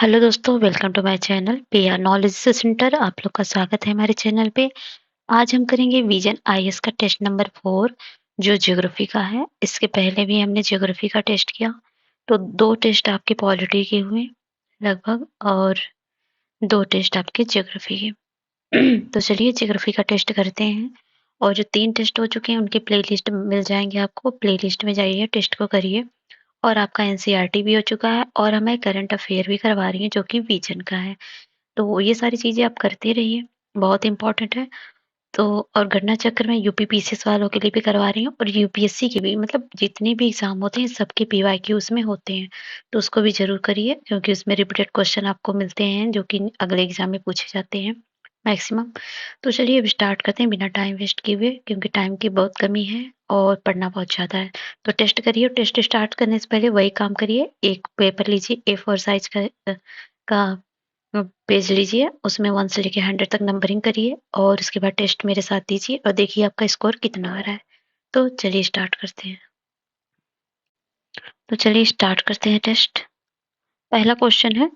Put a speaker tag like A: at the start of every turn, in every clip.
A: Hello दोस्तों, welcome to my channel PR knowledge centre. आप लोग का स्वागत है हमारे चैनल पे। आज हम करेंगे विजन आईएएस का टेस्ट नंबर 4 जो ज्योग्राफी का है। इसके पहले भी हमने ज्योग्राफी का टेस्ट किया, तो 2 टेस्ट आपके पॉलिटी के हुए लगभग और 2 टेस्ट आपके ज्योग्राफी के। तो चलिए ज्योग्राफी का टेस्ट करते हैं। और जो 3 टेस्ट हो चुके हैं उनके प्लेलिस्ट मिल जाएंगे आपको। प्लेलिस्ट में जाइए, टेस्ट को करिए। और आपका एनसीईआरटी भी हो चुका है और हमें करंट अफेयर भी करवा रही हैं जो कि विजन का है। तो ये सारी चीज़ें आप करते रहिए, बहुत इम्पोर्टेंट है। तो और गणना चक्र में यूपी पीसीएस वालों के लिए भी करवा रही हूँ और यूपीएससी के भी, मतलब जितने भी एग्जाम होते हैं सबके पीवाईक्यू उसमें होते हैं। तो उसको भी ज़रूर करिए क्योंकि उसमें रिपीटेड क्वेश्चन आपको मिलते हैं जो कि अगले एग्जाम में पूछे जाते हैं मैक्सिमम। तो चलिए अब स्टार्ट करते हैं बिना टाइम वेस्ट किए हुए, क्योंकि टाइम की बहुत कमी है और पढ़ना बहुत ज़्यादा है। तो टेस्ट करिए। टेस्ट स्टार्ट करने से पहले वही काम करिए, एक पेपर लीजिए A4 साइज का पेज लीजिए, उसमें 1 से लेके 100 तक नंबरिंग करिए और उसके बाद टेस्ट मेरे साथ दीजिए और देखिए आपका स्कोर कितना आ रहा है। तो चलिए स्टार्ट करते हैं। टेस्ट। पहला क्वेश्चन है,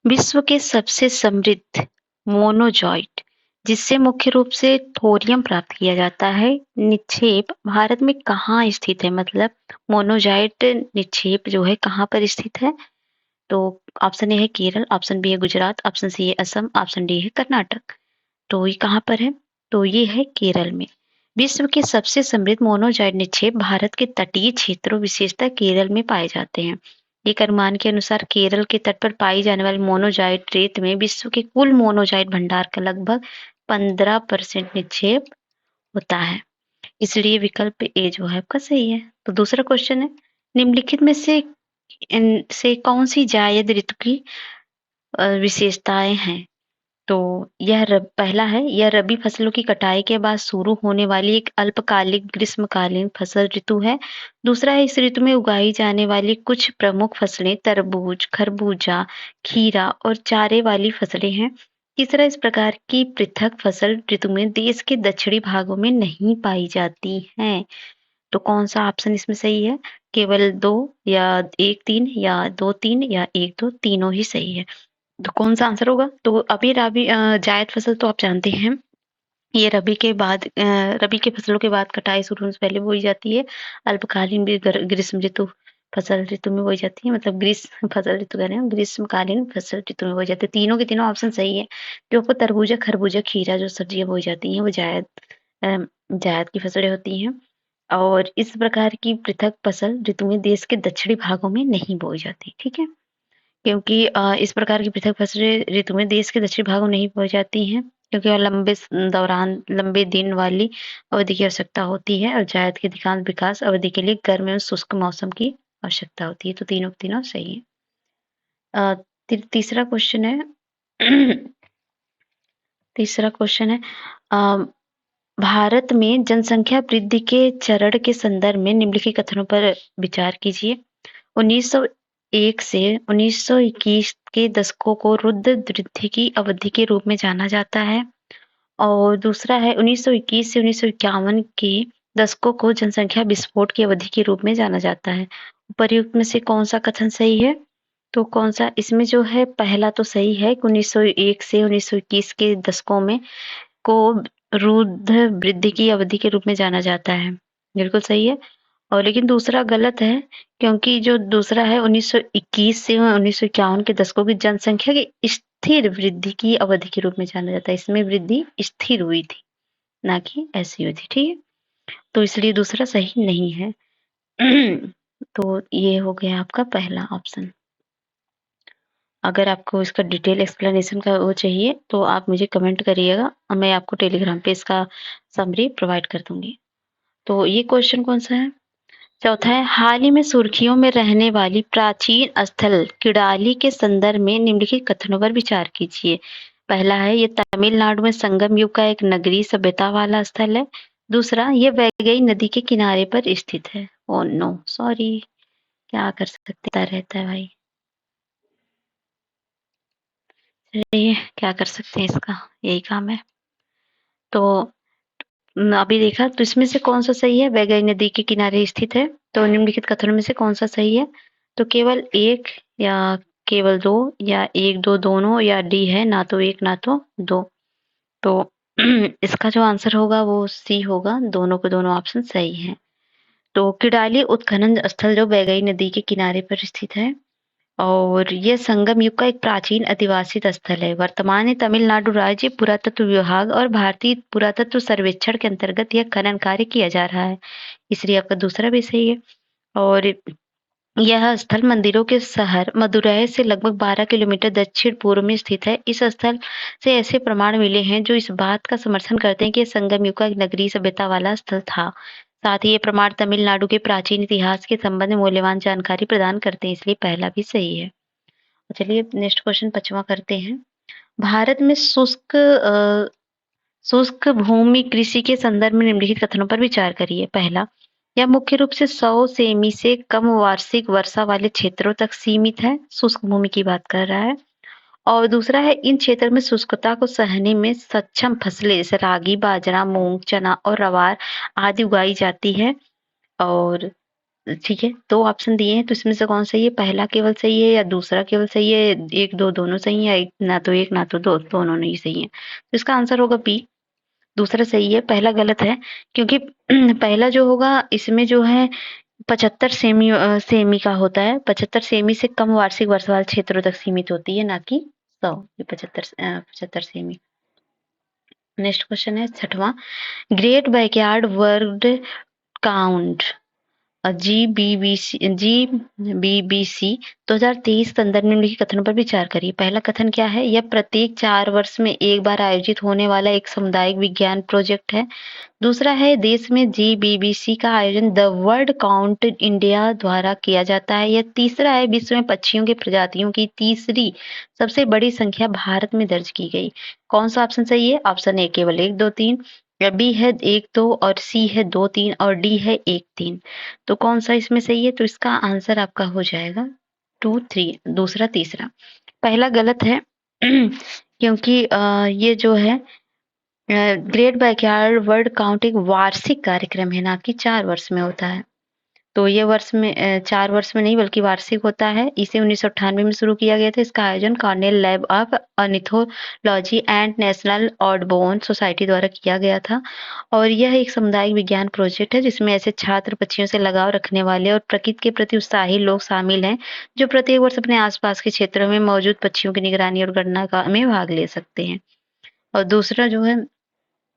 A: विश्व के सबसे समृद्ध मोनोजॉइट जिससे मुख्य रूप से थोरियम प्राप्त किया जाता है निक्षेप भारत में कहाँ स्थित है? मतलब मोनोजाइट निक्षेप जो है कहाँ पर स्थित है? तो ऑप्शन ए है केरल, ऑप्शन बी है गुजरात, ऑप्शन सी है असम, ऑप्शन डी है कर्नाटक। तो ये कहाँ पर है? तो ये है केरल में। विश्व के सबसे समृद्ध मोनोजाइट निक्षेप भारत के तटीय क्षेत्रों विशेषतः केरल में पाए जाते हैं। एक अनुमान के अनुसार केरल के तट पर पाई जाने वाली मोनोजाइट रेत में विश्व के कुल मोनोजाइट भंडार का लगभग 15% निक्षेप होता है। इसलिए विकल्प ए जो है आपका सही है। तो दूसरा क्वेश्चन है, निम्नलिखित में से इनसे कौन सी जायद ऋतु की विशेषताएं हैं? तो पहला है, यह रबी फसलों की कटाई के बाद शुरू होने वाली एक अल्पकालिक ग्रीष्मकालीन फसल ऋतु है। दूसरा है, इस ऋतु में उगाई जाने वाली कुछ प्रमुख फसलें तरबूज, खरबूजा, खीरा और चारे वाली फसलें हैं। तीसरा, इस प्रकार की पृथक फसल ऋतु में देश के दक्षिणी भागों में नहीं पाई जाती हैं। तो कौन सा ऑप्शन इसमें सही है? केवल 2 या 1 3 या 2 3 या 1 2 तीनों ही सही है। तो कौन सा आंसर होगा? तो अभी जायद फसल तो आप जानते हैं, ये रबी के फसलों के बाद कटाई शुरू होने से पहले बोई जाती है। अल्पकालीन भी ग्रीष्म ऋतु फसल ऋतु में बोई जाती है, मतलब ग्रीष्म फसल ऋतु कह रहे हैं, ग्रीष्मकालीन फसल ऋतु में बोई जाती है। तीनों के तीनों ऑप्शन सही है। जो आपको तरबूजा, खरबूजा, खीरा जो सब्जियां बोई जाती हैं वो जायद की फसलें होती हैं। और इस प्रकार की पृथक फसल ऋतु में देश के दक्षिणी भागों में नहीं बोई जाती। ठीक है, क्योंकि इस प्रकार की पृथक फसलें ऋतु में देश के दक्षिणी भागों में नहीं बोई जाती हैं, क्योंकि वह लंबे दिन वाली अवधि की आवश्यकता होती है और जायद के अधिकांश विकास अवधि के लिए गर्म एवं शुष्क मौसम की आवश्यकता होती है। तो तीनों के तीनों सही है। तीसरा क्वेश्चन है तीसरा क्वेश्चन है, अ, भारत में जनसंख्या वृद्धि के चरण के संदर्भ में निम्नलिखित कथनों पर विचार कीजिए। 1901 से 1921 के दशकों को रुद्र वृद्धि की अवधि के रूप में जाना जाता है। और दूसरा है, 1921 से 1951 के दशकों को जनसंख्या विस्फोट की अवधि के रूप में जाना जाता है। उपर्युक्त में से कौन सा कथन सही है? तो कौन सा इसमें जो है, पहला तो सही है कि 1901 से 1921 के दशकों में को रुद्र वृद्धि की अवधि के रूप में जाना जाता है, बिल्कुल सही है। और लेकिन दूसरा गलत है, क्योंकि जो दूसरा है 1921 से 1951 के दशकों की जनसंख्या की स्थिर वृद्धि की अवधि के रूप में जाना जाता है। इसमें वृद्धि स्थिर हुई थी, ना कि ऐसी हुई थी। ठीक है, तो इसलिए दूसरा सही नहीं है। तो ये हो गया आपका पहला ऑप्शन। अगर आपको इसका डिटेल एक्सप्लेनेशन का वो चाहिए तो आप मुझे कमेंट करिएगा और मैं आपको टेलीग्राम पे इसका समरी प्रोवाइड कर दूंगी। तो ये क्वेश्चन कौन सा है? चौथा है, हाल ही में सुर्खियों में रहने वाली प्राचीन स्थल किडाली के संदर्भ में निम्नलिखित कथनों पर विचार कीजिए। पहला है, ये तमिलनाडु में संगम युग का एक नगरीय सभ्यता वाला स्थल है। दूसरा, ये वैगई नदी के किनारे पर स्थित है। ओ नो सॉरी, क्या कर सकते रहता है भाई, चलिए क्या कर सकते हैं, इसका यही काम है। तो अभी देखा, तो इसमें से कौन सा सही है? वैगई नदी के किनारे स्थित है। तो निम्नलिखित कथनों में से कौन सा सही है? तो केवल एक या केवल 2 या 1, 2 दोनों या डी है ना तो 1 ना तो 2। तो इसका जो आंसर होगा वो सी होगा, दोनों के दोनों ऑप्शन सही हैं। तो किडाली उत्खनन स्थल जो वैगई नदी के किनारे पर स्थित है और ये संगम युग का एक प्राचीन अधिवासित स्थल है। वर्तमान में तमिलनाडु राज्य पुरातत्व विभाग और भारतीय पुरातत्व सर्वेक्षण के अंतर्गत यह खनन कार्य किया जा रहा है। इसलिए आपका दूसरा भी सही है। और यह स्थल मंदिरों के शहर मदुरै से लगभग 12 किलोमीटर दक्षिण पूर्व में स्थित है। इस स्थल से ऐसे प्रमाण मिले हैं जो इस बात का समर्थन करते हैं कि संगम युग का एक नगरीय सभ्यता वाला स्थल था। साथ ही ये प्रमाण तमिलनाडु के प्राचीन इतिहास के संबंध में मूल्यवान जानकारी प्रदान करते हैं, इसलिए पहला भी सही है। चलिए नेक्स्ट क्वेश्चन 5वां करते हैं। भारत में शुष्क भूमि कृषि के संदर्भ में निम्नलिखित कथनों पर विचार करिए। पहला, यह मुख्य रूप से 100 सेमी से कम वार्षिक वर्षा वाले क्षेत्रों तक सीमित है। शुष्क भूमि की बात कर रहा है। और दूसरा है, इन क्षेत्रों में शुष्कता को सहने में सक्षम फसलें जैसे रागी, बाजरा, मूंग, चना और रवार आदि उगाई जाती है। और ठीक है, 2 ऑप्शन दिए हैं तो इसमें से कौन सही है? पहला केवल सही है या दूसरा केवल सही है? 1, 2 दोनों सही है या ना तो 1 ना तो 2 दोनों नहीं सही है। तो इसका आंसर होगा बी, दूसरा सही है, पहला गलत है क्योंकि पहला जो होगा इसमें जो है 75 सेमी का होता है। 75 सेमी से कम वार्षिक वर्षा वाले क्षेत्रों तक सीमित होती है, ना कि 100। ये 75 सेमी। नेक्स्ट क्वेश्चन है 6वां, ग्रेट बैकयार्ड वर्ड काउंट जीबीबीसी 2023 संदर्भ में निम्नलिखित कथनों पर विचार करिए। पहला कथन क्या है? यह प्रत्येक 4 वर्ष में एक बार आयोजित होने वाला एक सामुदायिक विज्ञान प्रोजेक्ट है। दूसरा है, देश में जीबीबीसी का आयोजन द वर्ल्ड काउंट इंडिया द्वारा किया जाता है। या तीसरा है, विश्व में पक्षियों की प्रजातियों की तीसरी सबसे बड़ी संख्या भारत में दर्ज की गई। कौन सा ऑप्शन सही है? ऑप्शन ए केवल 1, 2, 3, या बी है 1, 2 और सी है 2, 3 और डी है 1, 3। तो कौन सा इसमें सही है? तो इसका आंसर आपका हो जाएगा 2, 3, दूसरा तीसरा। पहला गलत है क्योंकि ये जो है ग्रेट बैकयार्ड वर्ड काउंट एक वार्षिक कार्यक्रम है, ना कि 4 वर्ष में होता है। तो ये वर्ष में 4 वर्ष में नहीं बल्कि वार्षिक होता है। इसे 1998 में शुरू किया गया था। इसका आयोजन Cornell lab of ornithology and National Audubon Society द्वारा किया गया था। और यह एक सामुदायिक विज्ञान प्रोजेक्ट है जिसमें ऐसे छात्र, पक्षियों से लगाव रखने वाले और प्रकृति के प्रति उत्साही लोग शामिल हैं जो प्रत्येक वर्ष अपने आसपास के क्षेत्रों में मौजूद पक्षियों की निगरानी और गणना में भाग ले सकते हैं। और दूसरा जो है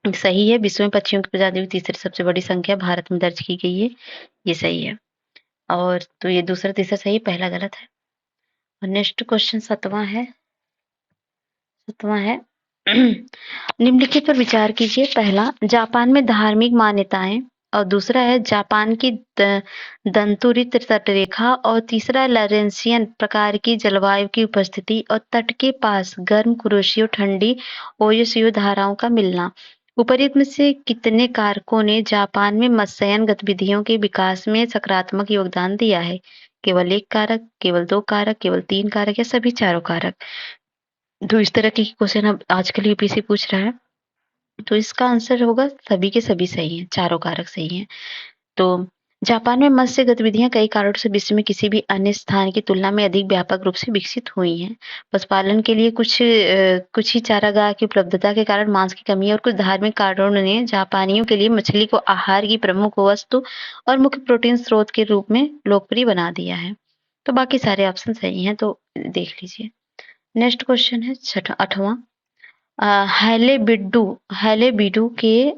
A: सही है, विश्व में पक्षियों की प्रजाति की तीसरी सबसे बड़ी संख्या भारत में दर्ज की गई है, ये सही है। और तो ये दूसरा तीसरा सही, पहला गलत है। और नेक्स्ट क्वेश्चन 7वां है। निम्नलिखित पर विचार कीजिए। पहला, जापान में धार्मिक मान्यताएं। और दूसरा है जापान की दंतुरित तटरेखा। और तीसरा लॉरेंशियन प्रकार की जलवायु की उपस्थिति और तट के पास गर्म कुरोशियो ठंडी ओयोसियो धाराओं का मिलना। उपरोक्त में से कितने कारकों ने जापान में मत्स्यायन गतिविधियों के विकास में सकारात्मक योगदान दिया है? केवल 1 कारक, केवल 2 कारक, केवल 3 कारक या सभी चारों कारक? तो इस तरह के क्वेश्चन अब आजकल यूपीएससी पूछ रहा है। तो इसका आंसर होगा सभी के सभी सही हैं, चारों कारक सही हैं। तो जापान में मत्स्य गतिविधियां कई कारणों से विश्व में किसी भी अन्य स्थान की तुलना में अधिक व्यापक रूप से विकसित हुई हैं। पशुपालन के लिए कुछ ही चारागाह की उपलब्धता के कारण मांस की कमी और कुछ धार्मिक कारणों ने जापानियों के लिए मछली को आहार की प्रमुख वस्तु और मुख्य प्रोटीन स्रोत के रूप में लोकप्रिय बना दिया है। तो बाकी सारे ऑप्शन सही हैं, तो देख लीजिए। नेक्स्ट क्वेश्चन है 8वां, हैलेबिडु के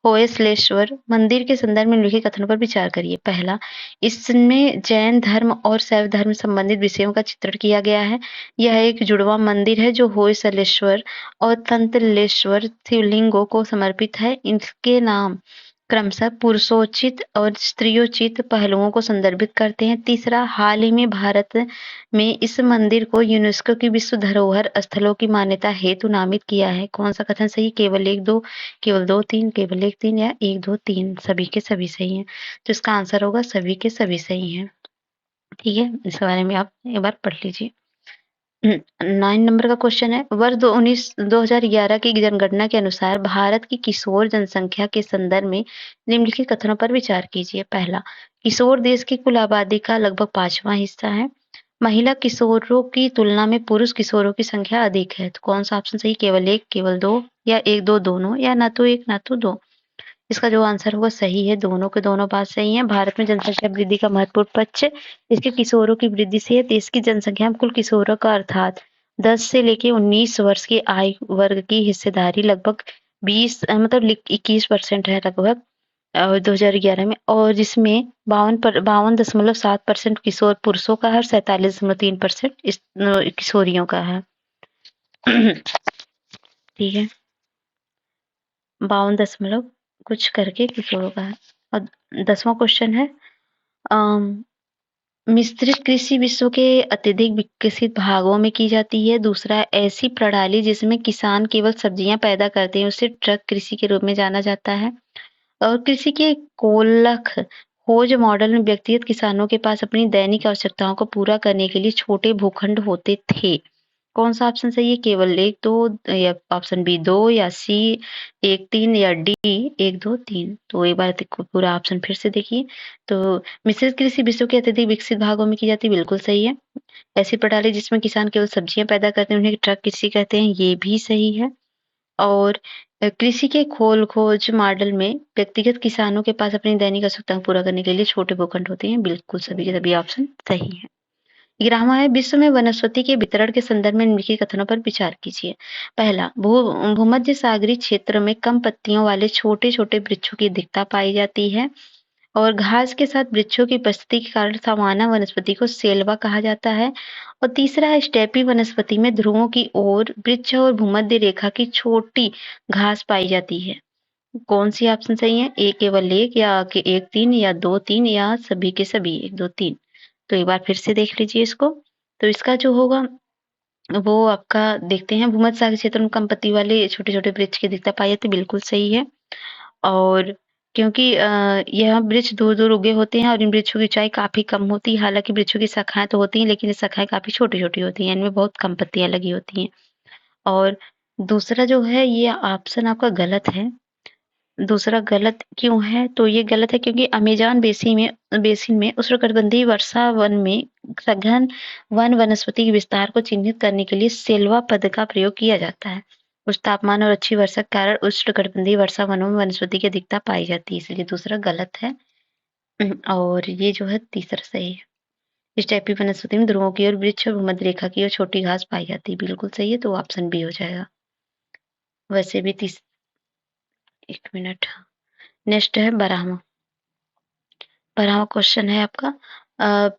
A: होयसलेश्वर मंदिर के संदर्भ में लिखे कथनों पर विचार करिए। पहला, इसमें जैन धर्म और शैव धर्म संबंधित विषयों का चित्रण किया गया है। यह एक जुड़वा मंदिर है जो होयसलेश्वर और तंत्रलेश्वर शिवलिंगों को समर्पित है। इनके नाम क्रमशः पुरुषोचित और स्त्रियोचित पहलुओं को संदर्भित करते हैं। तीसरा, हाल ही में भारत में इस मंदिर को यूनेस्को की विश्व धरोहर स्थलों की मान्यता हेतु नामित किया है। कौन सा कथन सही? केवल 1, 2, केवल 2, 3, केवल 1, 3 या 1, 2, 3 सभी के सभी सही हैं। तो इसका आंसर होगा सभी के सभी सही हैं। ठीक है, इसके बारे में आप एक बार पढ़ लीजिए। 9 नंबर का क्वेश्चन है, वर्ष 2011 की जनगणना के अनुसार भारत की किशोर जनसंख्या के संदर्भ में निम्नलिखित कथनों पर विचार कीजिए। पहला, किशोर देश की कुल आबादी का लगभग 5वां हिस्सा है। महिला किशोरों की तुलना में पुरुष किशोरों की संख्या अधिक है। तो कौन सा ऑप्शन सही? केवल 1, केवल 2 या 1, 2 दोनों या ना तो 1 ना तो 2? इसका जो आंसर होगा सही है, दोनों के दोनों बात सही है। भारत में जनसंख्या वृद्धि का महत्वपूर्ण पक्ष इसके किशोरों की वृद्धि से है। देश की जनसंख्या में कुल किशोरों का अर्थात 10 से लेके 19 वर्ष की आयु वर्ग की हिस्सेदारी लगभग 20 मतलब 21% है लगभग 2011 में, और जिसमें 52.7% किशोर पुरुषों का है और 47.3% किशोरियों का है। ठीक है, 52 दशमलव कुछ करके किशोरों का है। और 10वां क्वेश्चन है, मिश्रित कृषि विश्व के अत्यधिक विकसित भागों में की जाती है। दूसरा, ऐसी प्रणाली जिसमें किसान केवल सब्जियां पैदा करते हैं उसे ट्रक कृषि के रूप में जाना जाता है। और कृषि के कोलख खोज मॉडल में व्यक्तिगत किसानों के पास अपनी दैनिक आवश्यकताओं को पूरा करने के लिए छोटे भूखंड होते थे। कौन सा ऑप्शन सही है? केवल 1, 2 या ऑप्शन बी 2 या सी 1, 3 या डी 1, 2, 3? तो एक बार पूरा ऑप्शन फिर से देखिए। तो मिश्रित कृषि विश्व के अत्यधिक विकसित भागों में की जाती है, बिल्कुल सही है। ऐसी प्रणाली जिसमें किसान केवल सब्जियां पैदा करते हैं उन्हें ट्रक कृषि कहते हैं, ये भी सही है। और कृषि के खोज मॉडल में व्यक्तिगत किसानों के पास अपनी दैनिक आवश्यकताओं को पूरा करने के लिए छोटे भूखंड होते हैं, बिल्कुल सभी के सभी ऑप्शन सही है। 11वां है, विश्व में वनस्पति के वितरण के संदर्भ में निम्नलिखित कथनों पर विचार कीजिए। पहला, भूमध्य सागरीय क्षेत्र में कम पत्तियों वाले छोटे छोटे वृक्षों की अधिकता पाई जाती है और घास के साथ वृक्षों की उपस्थिति के कारण सामान्य वनस्पति को सेल्वा कहा जाता है। और तीसरा है, स्टेपी वनस्पति में ध्रुवों की ओर वृक्ष और भूमध्य रेखा की छोटी घास पाई जाती है। कौन सी ऑप्शन सही है? ए केवल 1 या 1, 3 या 2, 3 या सभी के सभी 1, 2, 3? तो एक बार फिर से देख लीजिए इसको। तो इसका जो होगा वो आपका देखते हैं, भूमध्य सागरीय क्षेत्र में कम पत्ती वाले छोटे-छोटे वृक्ष की अधिकता पाई जाती है, बिल्कुल सही है। और क्योंकि यह वृक्ष दूर-दूर उगे होते हैं और इन वृक्षों की ऊँचाई काफ़ी कम होती है। हालाँकि वृक्षों की शाखाएँ तो होती हैं, लेकिन ये शाखाएँ काफ़ी छोटी-छोटी होती हैं, इनमें बहुत कम पत्तियाँ लगी होती हैं। और दूसरा जो है ये ऑप्शन आपका गलत है। दूसरा गलत क्यों है? तो ये गलत है क्योंकि अमेज़न बेसिन में उष्णकटिबंधीय वर्षा वन में सघन वन वनस्पति के विस्तार को चिह्नित करने के लिए सेल्वा पद का प्रयोग किया जाता है। उच्च तापमान और अच्छी वर्षा के कारण उष्णकटिबंधीय वर्षा वनों में वनस्पति की अधिकता पाई जाती है, इसलिए दूसरा गलत है। और ये जो है तीसरा सही है। इस टाइप की वनस्पति में ध्रुवों की ओर वृक्ष और भूमध्य रेखा की ओर छोटी घास पाई जाती है, बिल्कुल सही है, तो ऑप्शन बी हो जाएगा। वैसे भी 1 मिनट। नेक्स्ट है 12वां। 12वां क्वेश्चन है आपका, अ,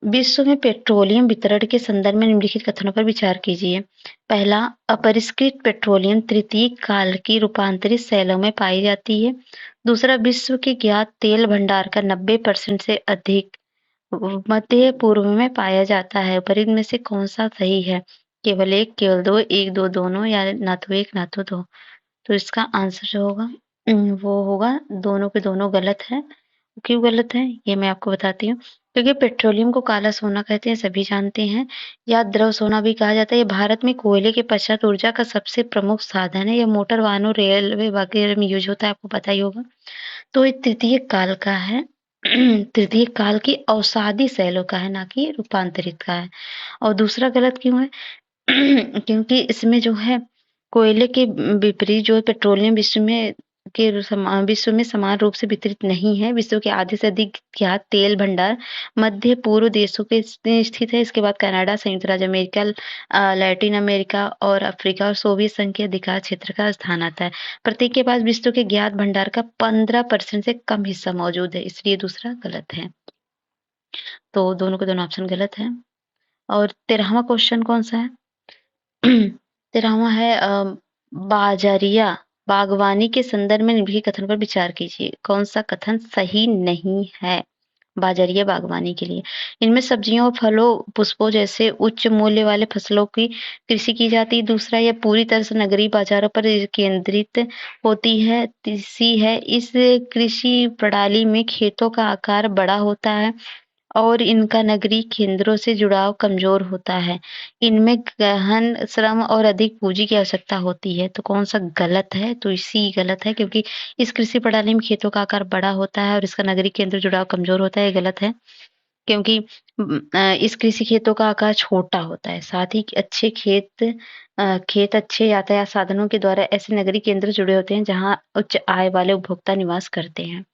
A: विश्व में पेट्रोलियम वितरण के संदर्भ में निम्नलिखित कथनों पर विचार कीजिए। पहला, अपरिष्कृत पेट्रोलियम तृतीय काल की रूपांतरित शैलों में पाई जाती है। दूसरा, विश्व के ज्ञात तेल भंडार का 90% से अधिक मध्य पूर्व में पाया जाता है। उपरोक्त में से कौन सा सही है? केवल 1, केवल 2, 1, 2 दोनों या ना तो 1 ना तो 2? तो इसका आंसर जो होगा वो होगा दोनों के दोनों गलत है। क्यों गलत है ये मैं आपको बताती हूँ। क्योंकि पेट्रोलियम को काला सोना कहते हैं, सभी जानते हैं, या द्रव सोना भी कहा जाता है। ये भारत में कोयले के पश्चात ऊर्जा का सबसे प्रमुख साधन है। ये मोटर वाहनों, रेलवे वगैरह में यूज होता है, आपको पता ही होगा। तो ये तृतीय काल का है। तृतीय काल की अवसादी शैलों का है, ना कि रूपांतरित का है। और दूसरा गलत क्यों है? क्योंकि इसमें जो है कोयले के विपरीत जो पेट्रोलियम विश्व में समान रूप से वितरित नहीं है। विश्व के आधे से अधिक ज्ञात तेल भंडार मध्य पूर्व देशों के स्थित है। इसके बाद कनाडा, संयुक्त राज्य अमेरिका, लैटिन अमेरिका और अफ्रीका और सोवियत संघ के अधिकार क्षेत्र का स्थान आता है। प्रत्येक के पास विश्व के ज्ञात भंडार का 15% से कम हिस्सा मौजूद है, इसलिए दूसरा गलत है। तो दोनों के दोनों ऑप्शन गलत है। और 13वां क्वेश्चन कौन सा है? 13वां है, बाजरिया बागवानी के संदर्भ में निम्नलिखित कथन पर विचार कीजिए। कौन सा कथन सही नहीं है बाजरिया बागवानी के लिए? इनमें सब्जियों, फलों, पुष्पों जैसे उच्च मूल्य वाले फसलों की कृषि की जाती है। दूसरा, यह पूरी तरह से नगरीय बाजारों पर केंद्रित होती है। तीसरी है, इस कृषि प्रणाली में खेतों का आकार बड़ा होता है और इनका नगरीय केंद्रों से जुड़ाव कमजोर होता है। इनमें गहन श्रम और अधिक पूंजी की आवश्यकता होती है। तो कौन-सा गलत है? तो सी गलत है, क्योंकि इस कृषि प्रणाली में खेतों का आकार बड़ा होता है और इसका नगरीय केंद्र जुड़ाव कमजोर होता है। ये गलत है, क्योंकि इस कृषि खेतों का आकार छोटा होता है। साथ ही खेत अच्छे यातायात साधनों के द्वारा ऐसे नगरीय केंद्र जुड़े होते हैं जहाँ उच्च आय वाले उपभोक्ता निवास करते हैं।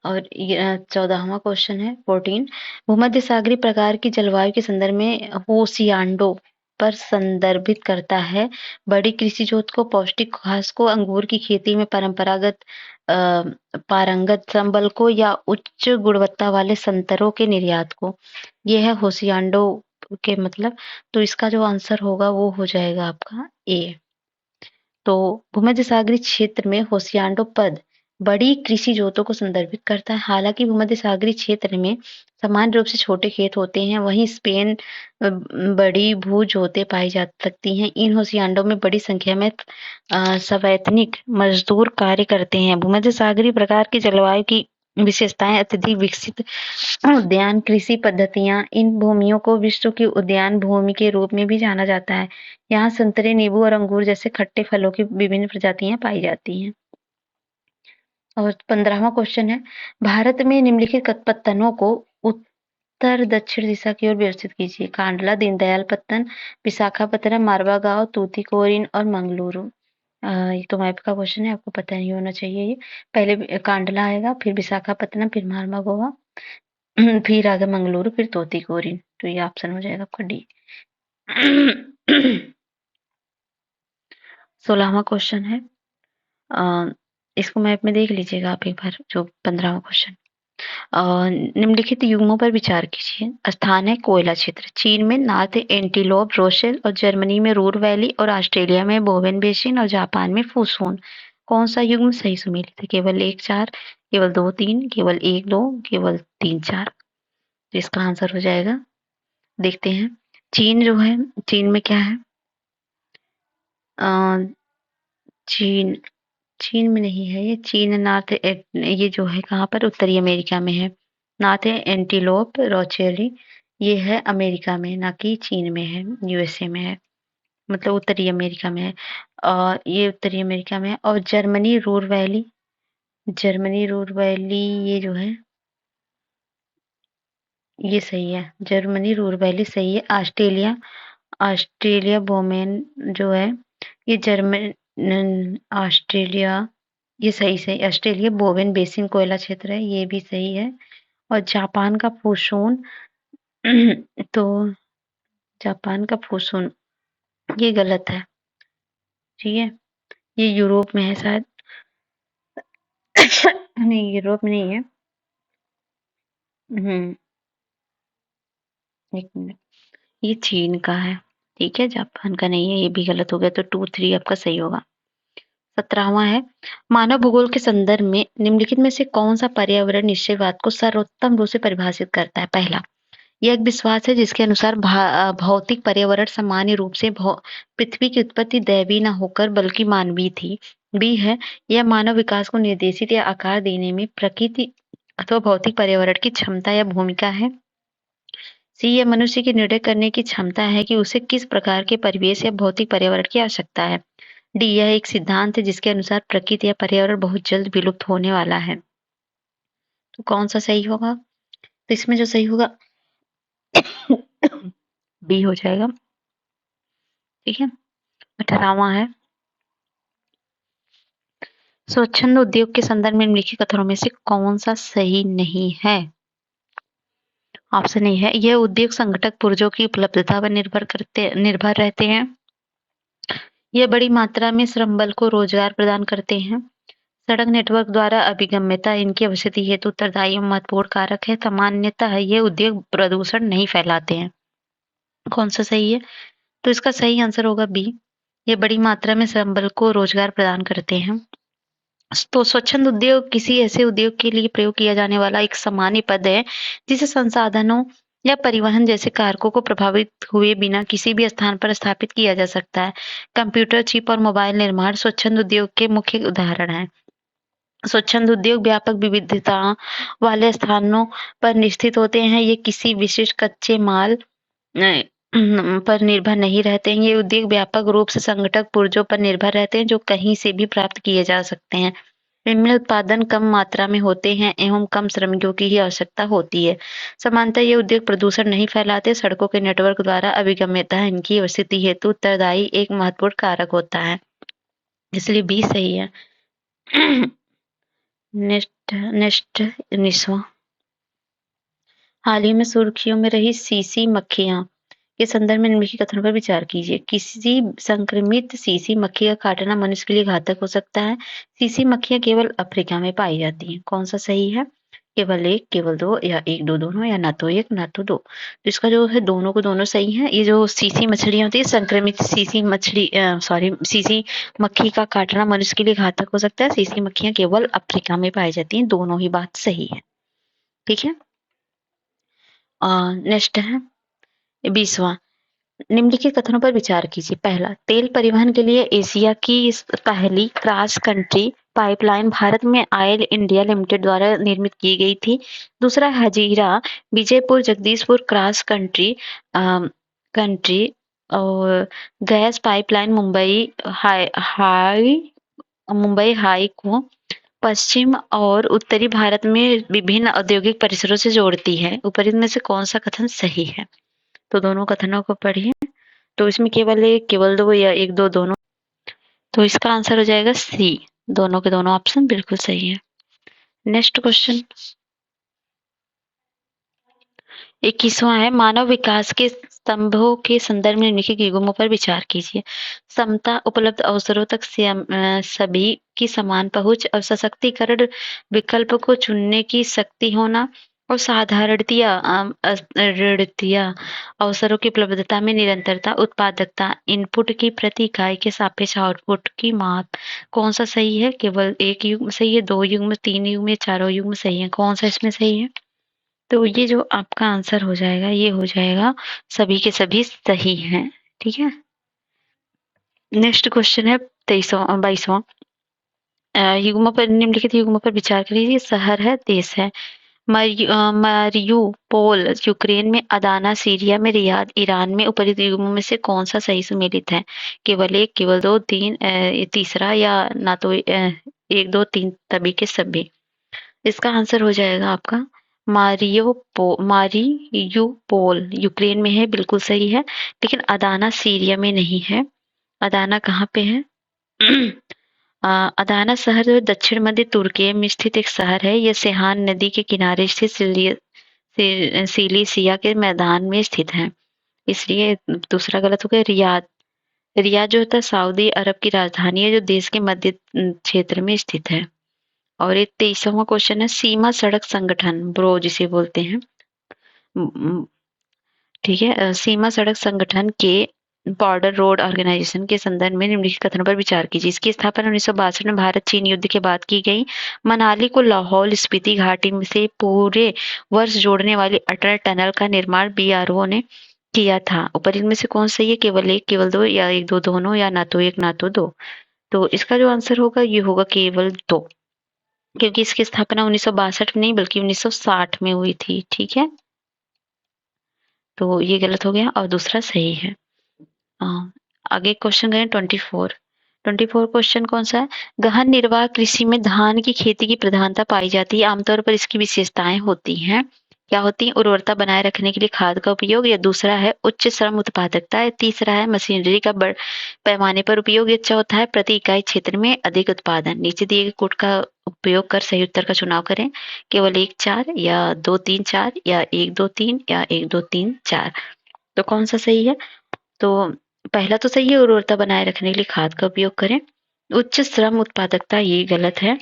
A: और ये 14वां क्वेश्चन है 14, भूमध्य सागरीय प्रकार की जलवायु के संदर्भ में होशियांडो पर संदर्भित करता है। बड़ी कृषि जोत को, पौष्टिक घास को, अंगूर की खेती में परंपरागत पारंगत संबल को या उच्च गुणवत्ता वाले संतरों के निर्यात को। ये है होशियांडो के मतलब। तो इसका जो आंसर होगा वो हो जाएगा आपका ए। तो भूमध्य सागरीय क्षेत्र में होशियांडो पद बड़ी कृषि जोतों को संदर्भित करता है। हालांकि भूमध्य सागरीय क्षेत्र में सामान्य रूप से छोटे खेत होते हैं, वहीं स्पेन बड़ी भू जोतें पाई जा सकती हैं। इन होशियांडों में बड़ी संख्या में सवैतनिक मजदूर कार्य करते हैं। भूमध्य सागरीय प्रकार की जलवायु की विशेषताएं अत्यधिक विकसित उद्यान कृषि पद्धतियां। इन भूमियों को विश्व की उद्यान भूमि के रूप में भी जाना जाता है। यहाँ संतरे, नींबू और अंगूर जैसे खट्टे फलों की विभिन्न प्रजातियां पाई जाती हैं। और 15वां क्वेश्चन है, भारत में निम्नलिखित पत्तनों को उत्तर दक्षिण दिशा की ओर व्यवस्थित कीजिए। कांडला, दीनदयाल पत्तन, विशाखापत्तनम, मारवा गांव, तूतीकोरिन और मंगलुरु। ये तो मैप का क्वेश्चन है, आपको पता नहीं होना चाहिए ये। पहले कांडला आएगा, फिर विशाखापत्तनम, फिर मारवा गोवा, फिर आगे मंगलुरु, फिर तूतीकोरिन। तो ये ऑप्शन हो जाएगा आपका डी। 16वां क्वेश्चन है, इसको मैप में देख लीजिएगा आप एक बार, जो 15वां क्वेश्चन। निम्नलिखित युग्मों पर विचार कीजिए। स्थान है कोयला क्षेत्र। चीन में नॉर्थ एंटीलोप रोसेल और जर्मनी में रूर वैली और ऑस्ट्रेलिया में बोवेन बेसिन और जापान में फुसून। कौन सा युग्म सही सुमेलित है? केवल 1 4, केवल 2 3, केवल 1 2, केवल 3 4। तो इसका आंसर हो जाएगा, देखते हैं। चीन जो है, चीन में क्या है? चीन चीन में नहीं है ये। चीन नॉर्थ ये जो है कहाँ पर? उत्तरी अमेरिका में है। नॉर्थ एंटीलोप रोचेली ये है अमेरिका में, ना कि चीन में है, यूएसए में है, मतलब उत्तरी अमेरिका में है। और ये उत्तरी अमेरिका में है। और जर्मनी रूर वैली ये जो है ये सही है। जर्मनी रूर वैली सही है। ऑस्ट्रेलिया बोमेन जो है ये ऑस्ट्रेलिया ये सही ऑस्ट्रेलिया बोवेन बेसिन कोयला क्षेत्र है, ये भी सही है। और जापान का फुसून तो जापान का फुसून ये गलत है, ठीक है। ये यूरोप में है शायद। नहीं, यूरोप में नहीं है। एक मिनट, ये चीन का है, ठीक है, जापान का नहीं है। ये भी गलत हो गया, तो 2 3 आपका सही होगा। 17वां है, मानव भूगोल के संदर्भ में निम्नलिखित में से कौन सा पर्यावरण निश्चयवाद को सर्वोत्तम रूप से परिभाषित करता है? पहला, यह एक विश्वास है जिसके अनुसार भौतिक पर्यावरण सामान्य रूप से पृथ्वी की उत्पत्ति दैवीय न होकर बल्कि मानवीय थी। बी है, यह मानव विकास को निर्देशित या आकार देने में प्रकृति अथवा भौतिक पर्यावरण की क्षमता या भूमिका है। सी, यह मनुष्य की निर्णय करने की क्षमता है कि उसे किस प्रकार के परिवेश या भौतिक पर्यावरण की आवश्यकता है। डी, यह एक सिद्धांत है जिसके अनुसार प्रकृति या पर्यावरण बहुत जल्द विलुप्त होने वाला है। तो कौन सा सही होगा? तो इसमें जो सही होगा बी हो जाएगा, ठीक है। 18वां है, स्वच्छंद उद्योग के संदर्भ में निम्नलिखित कथनों में से कौन सा सही नहीं है? ऑप्शन ए है, यह उद्योग संगठक पुर्जों की उपलब्धता पर निर्भर रहते हैं। यह बड़ी मात्रा में श्रम बल को रोजगार प्रदान करते हैं। सड़क नेटवर्क द्वारा अभिगम्यता इनकी अवस्थिति हेतु उत्तरदायी एवं महत्वपूर्ण कारक है। सामान्यतः ये उद्योग प्रदूषण नहीं फैलाते हैं। कौन सा सही है? तो इसका सही आंसर होगा बी, ये बड़ी मात्रा में श्रम बल को रोजगार प्रदान करते हैं। तो स्वच्छंद उद्योग किसी ऐसे उद्योग के लिए प्रयोग किया जाने वाला एक सामान्य पद है जिसे संसाधनों या परिवहन जैसे कारकों को प्रभावित हुए बिना किसी भी स्थान पर स्थापित किया जा सकता है। कंप्यूटर चिप और मोबाइल निर्माण स्वच्छंद उद्योग के मुख्य उदाहरण हैं। स्वच्छंद उद्योग व्यापक विविधता वाले स्थानों पर स्थित होते हैं। ये किसी विशिष्ट कच्चे माल पर निर्भर नहीं रहते हैं। ये उद्योग व्यापक रूप से संगठक पुर्जों पर निर्भर रहते हैं जो कहीं से भी प्राप्त किए जा सकते हैं। इनमें उत्पादन कम मात्रा में होते हैं एवं कम श्रमिकों की ही आवश्यकता होती है। समानतः ये उद्योग प्रदूषण नहीं फैलाते। सड़कों के नेटवर्क द्वारा अभिगम्यता इनकी स्थिति हेतु उत्तरदायी एक महत्वपूर्ण कारक होता है, इसलिए बी सही है। नेक्स्ट नेक्स्ट 19वां, हाल ही में सुर्खियों में रही सीसी मक्खियां के संदर्भ में निम्नलिखित कथनों पर विचार कीजिए। किसी संक्रमित सीसी मक्खी का काटना मनुष्य के लिए घातक हो सकता है। सीसी मक्खियां केवल अफ्रीका में पाई जाती हैं। कौन सा सही है? केवल एक, केवल दो, या एक दो दोनों, या ना तो एक ना तो दो। तो इसका जो है दोनों को दोनों सही है। ये जो सीसी मछलियां होती है, संक्रमित सीसी मछली सीसी मक्खी का काटना मनुष्य के लिए घातक हो सकता है। सीसी मक्खियां केवल अफ्रीका में पाई जाती हैं। दोनों ही बात सही है। ठीक है। नेक्स्ट है 20वां, निम्नलिखित कथनों पर विचार कीजिए। पहला, तेल परिवहन के लिए एशिया की पहली क्रॉस कंट्री पाइपलाइन भारत में ऑयल इंडिया लिमिटेड द्वारा निर्मित की गई थी। दूसरा, हजीरा विजयपुर जगदीशपुर क्रॉस कंट्री और गैस पाइपलाइन मुंबई हाई को पश्चिम और उत्तरी भारत में विभिन्न औद्योगिक परिसरों से जोड़ती है। ऊपर में से कौन सा कथन सही है? तो दोनों कथनों को पढ़िए। तो इसमें केवल एक, केवल दो, या एक दो दोनों। तो इसका आंसर हो जाएगा सी। दोनों के दोनों ऑप्शन बिल्कुल सही है। नेक्स्ट क्वेश्चन 21वां है, मानव विकास के स्तंभों के संदर्भ में निम्नलिखित युग्मों पर विचार कीजिए। समता, उपलब्ध अवसरों तक सभी की समान पहुंच और सशक्तिकरण, विकल्प को चुनने की शक्ति होना और साधारणतया अवसरों की उपलब्धता में निरंतरता, उत्पादकता, इनपुट की प्रति इकाई के सापेक्ष आउटपुट की माप। कौन सा सही है? केवल एक युग्म सही है, दो युग्म, तीन युग्म, या चारों युग्म सही है? कौन सा इसमें सही है? तो ये जो आपका आंसर हो जाएगा, ये हो जाएगा सभी के सभी सही हैं। ठीक है। नेक्स्ट क्वेश्चन है 22वां, युग्म पर निम्नलिखित युग्म पर विचार करिए। शहर है, देश है। मारियुपोल यूक्रेन में, अदाना सीरिया में, रियाद ईरान में। उपरोक्त युग्मों में से कौन सा सही सुमेलित है? केवल एक, केवल दो, तीन, तीसरा, या ना तो एक दो तीन सभी के सभी। इसका आंसर हो जाएगा आपका मारियुपोल यूक्रेन में है, बिल्कुल सही है। लेकिन अदाना सीरिया में नहीं है। अदाना कहाँ पे है? अदाना शहर जो दक्षिण मध्य तुर्की में स्थित एक शहर है। यह सेहान नदी के किनारे स्थित सिलिसिया के मैदान में स्थित है, इसलिए दूसरा गलत हो गया। रियाद, रियाद जो होता है सऊदी अरब की राजधानी है, जो देश के मध्य क्षेत्र में स्थित है। और एक 23वां क्वेश्चन है, सीमा सड़क संगठन ब्रो जिसे बोलते हैं, ठीक है, सीमा सड़क संगठन के बॉर्डर रोड ऑर्गेनाइजेशन के संदर्भ में निम्नलिखित कथनों पर विचार कीजिए। इसकी स्थापना 1962 में भारत चीन युद्ध के बाद की गई। मनाली को लाहौल स्पीति घाटी से पूरे वर्ष जोड़ने वाली अटल टनल का निर्माण बीआरओ ने किया था। ऊपर इनमें से कौन सही है? केवल एक, केवल दो, या एक दो दोनों, या ना तो एक ना तो दो। तो इसका जो आंसर होगा ये होगा केवल दो, क्योंकि इसकी स्थापना 1962 में नहीं बल्कि 1960 में हुई थी। ठीक है, तो ये गलत हो गया और दूसरा सही है। आगे क्वेश्चन गए 24 क्वेश्चन कौन सा है? गहन निर्वाह कृषि में धान की खेती की प्रधानता पाई जाती है। आमतौर पर इसकी विशेषताएं होती हैं, क्या होती है? उर्वरता बनाए रखने के लिए खाद का उपयोग, या दूसरा है उच्च श्रम उत्पादकता, या तीसरा है मशीनरी का बड़ पैमाने पर उपयोग, या चौथा है प्रति इकाई क्षेत्र में अधिक उत्पादन। नीचे दिए गए कोड का उपयोग कर सही उत्तर का चुनाव करें। केवल 1 4, या 2 3 4, या 1 2 3, या 1 2 3 4। तो कौन सा सही है? तो पहला तो सही है, उर्वरता बनाए रखने के लिए खाद का उपयोग करें। उच्च श्रम उत्पादकता ये गलत है,